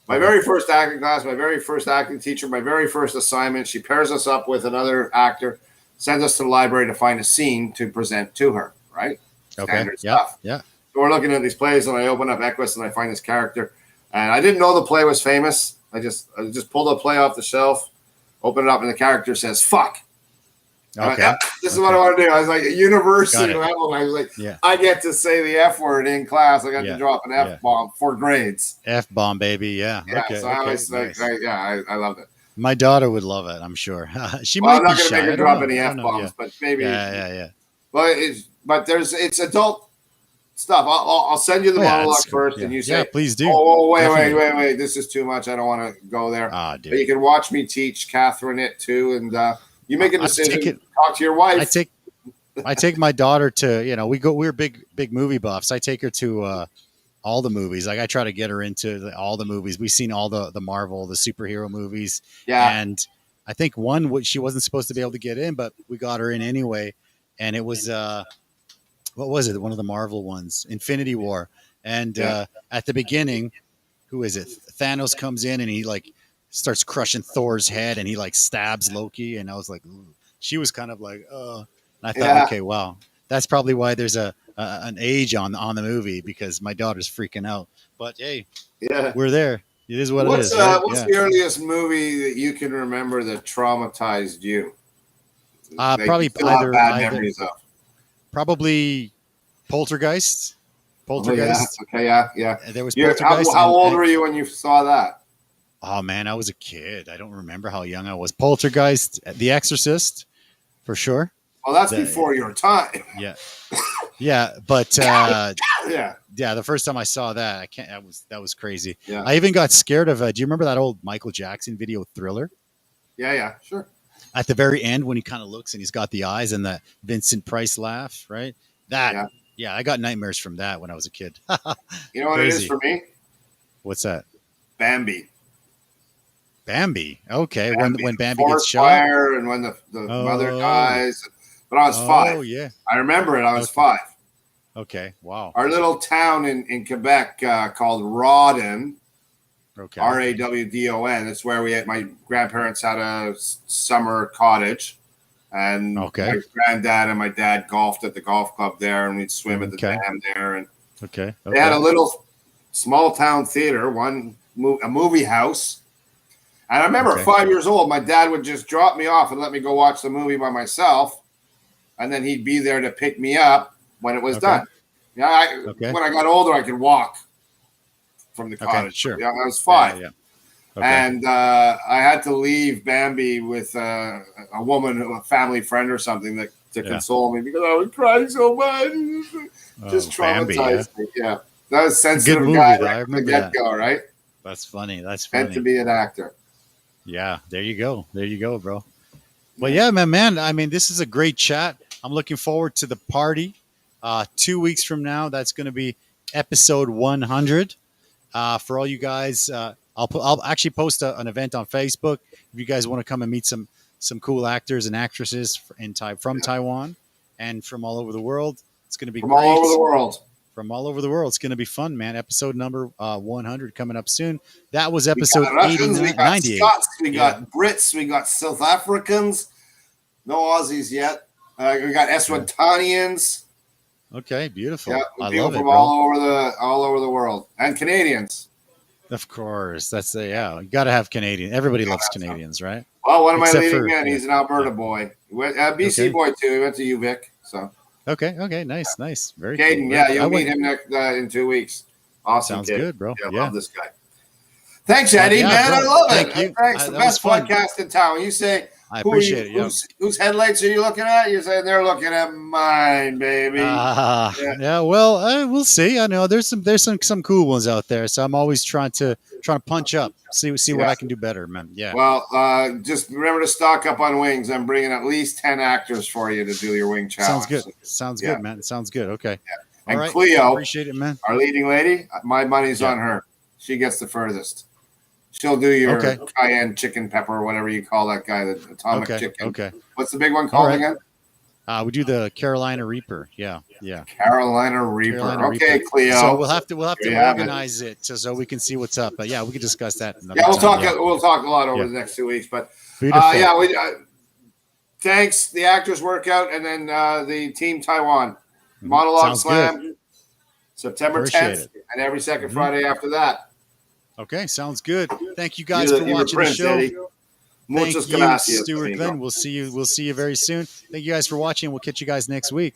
My very first acting class, my very first acting teacher, my very first assignment, she pairs us up with another actor, sends us to the library to find a scene to present to her, right? Standard stuff. Yeah. So we're looking at these plays, and I open up Equus, and I find this character. And I didn't know the play was famous. I just pulled a play off the shelf, opened it up, and the character says, "Fuck." Okay. This is what I want to do. I was like, university level. I was like, I get to say the F word in class. I got to drop an F bomb for grades. F bomb, baby. Yeah. Okay. So I was like, I loved it. My daughter would love it, I'm sure. She might be I'm not going shy. to make her drop any F bombs, but maybe. Yeah. But it's adult stuff. I'll send you the monologue first, and you say, please do. Oh, wait. This is too much. I don't want to go there. Dude. But you can watch me teach Catherine it too, and you make a decision. Talk to your wife. I take my daughter to, we're big movie buffs. I take her to all the movies. Like I try to get her into all the movies. We've seen all the Marvel, the superhero movies. Yeah. And I think one she wasn't supposed to be able to get in, but we got her in anyway. And it was what was it? One of the Marvel ones, Infinity War. And at the beginning, who is it? Thanos comes in and he like starts crushing Thor's head, and he like stabs Loki. And I was like, ooh. She was kind of like, and I thought, okay, wow, that's probably why there's an age on the movie, because my daughter's freaking out. But hey, we're there. It is what it is. Right? What's the earliest movie that you can remember that traumatized you? Probably bad memories of. Probably Poltergeist. Poltergeist. Okay, yeah. There was Poltergeist. How old were you when you saw that? Oh man, I was a kid. I don't remember how young I was. Poltergeist, The Exorcist, for sure. Well, that's before your time. Yeah, but yeah. The first time I saw that, I can't. That was crazy. Yeah. I even got scared of. Do you remember that old Michael Jackson video, Thriller? Yeah, sure. At the very end, when he kind of looks and he's got the eyes and the Vincent Price laugh, right? Yeah, I got nightmares from that when I was a kid. You know what it is for me? What's that? Bambi. Okay, Bambi. When Bambi Forest gets shot, fire and when the mother dies. But I was 5. Oh yeah, I remember it. I was 5. Okay, wow. Our little town in Quebec called Rawdon. Okay. Rawdon. That's where my grandparents had a summer cottage, and my granddad and my dad golfed at the golf club there, and we'd swim at the dam there. And they had a little small town theater, a movie house. And I remember at 5 years old, my dad would just drop me off and let me go watch the movie by myself, and then he'd be there to pick me up when it was done. Yeah, when I got older, I could walk from the cottage. Sure. Yeah, I was 5. Yeah. And I had to leave Bambi with a woman, a family friend or something to console me because I was crying so much. Just traumatized me. Yeah. That was sensitive movie, guy though. I from the remember get-go, right? That's funny. Meant to be an actor. Yeah, there you go, bro. Well, yeah, man. I mean, this is a great chat. I'm looking forward to the party. 2 weeks from now, that's going to be episode 100. For all you guys, I'll actually post an event on Facebook if you guys want to come and meet some cool actors and actresses from Taiwan and from all over the world. It's going to be great. All over the world. From all over the world. It's going to be fun, man. Episode number 100 coming up soon. That was episode 98. We got Scots, we got Brits, we got South Africans. No Aussies yet. We got Eswatinians. Okay, beautiful. Yeah, I people love it, from bro. all over the world, and Canadians. Of course, that's you got to have Canadian. Everybody loves Canadians, right? Well, one of my leading men, he's an Alberta boy. BC boy too. He went to UVic, so. Okay, nice, very Caden, cool. You'll meet him in 2 weeks. Awesome, sounds kid. good, bro. Yeah, love this guy. Thanks, Eddie, man. Bro. I love it. You. Thanks. The best podcast in town. You say, I appreciate it. Whose headlights are you looking at? You're saying they're looking at mine, baby. Well, we'll see. I know there's some cool ones out there, so I'm always trying to punch up, see what I can do better, man. Yeah. Well, just remember to stock up on wings. I'm bringing at least 10 actors for you to do your wing challenge. Sounds good, man. Sounds good. Okay. Yeah. And right. Cleo, appreciate it, man. Our leading lady, my money's on her. She gets the furthest. She'll do your cayenne chicken pepper or whatever you call that guy, the atomic chicken. Okay. What's the big one called again? We do the Carolina Reaper. Yeah. Carolina Reaper. Okay, Cleo. So we'll have to organize it so we can see what's up. But we can discuss that. We'll talk a lot over the next 2 weeks. But thanks. The actors workout and then the Team Taiwan Monologue Slam, good. September 10th, and every second Friday after that. Okay, sounds good. Thank you guys for watching the show. Eddie. Thank you, Stuart Glenn. We'll see you very soon. Thank you guys for watching. We'll catch you guys next week.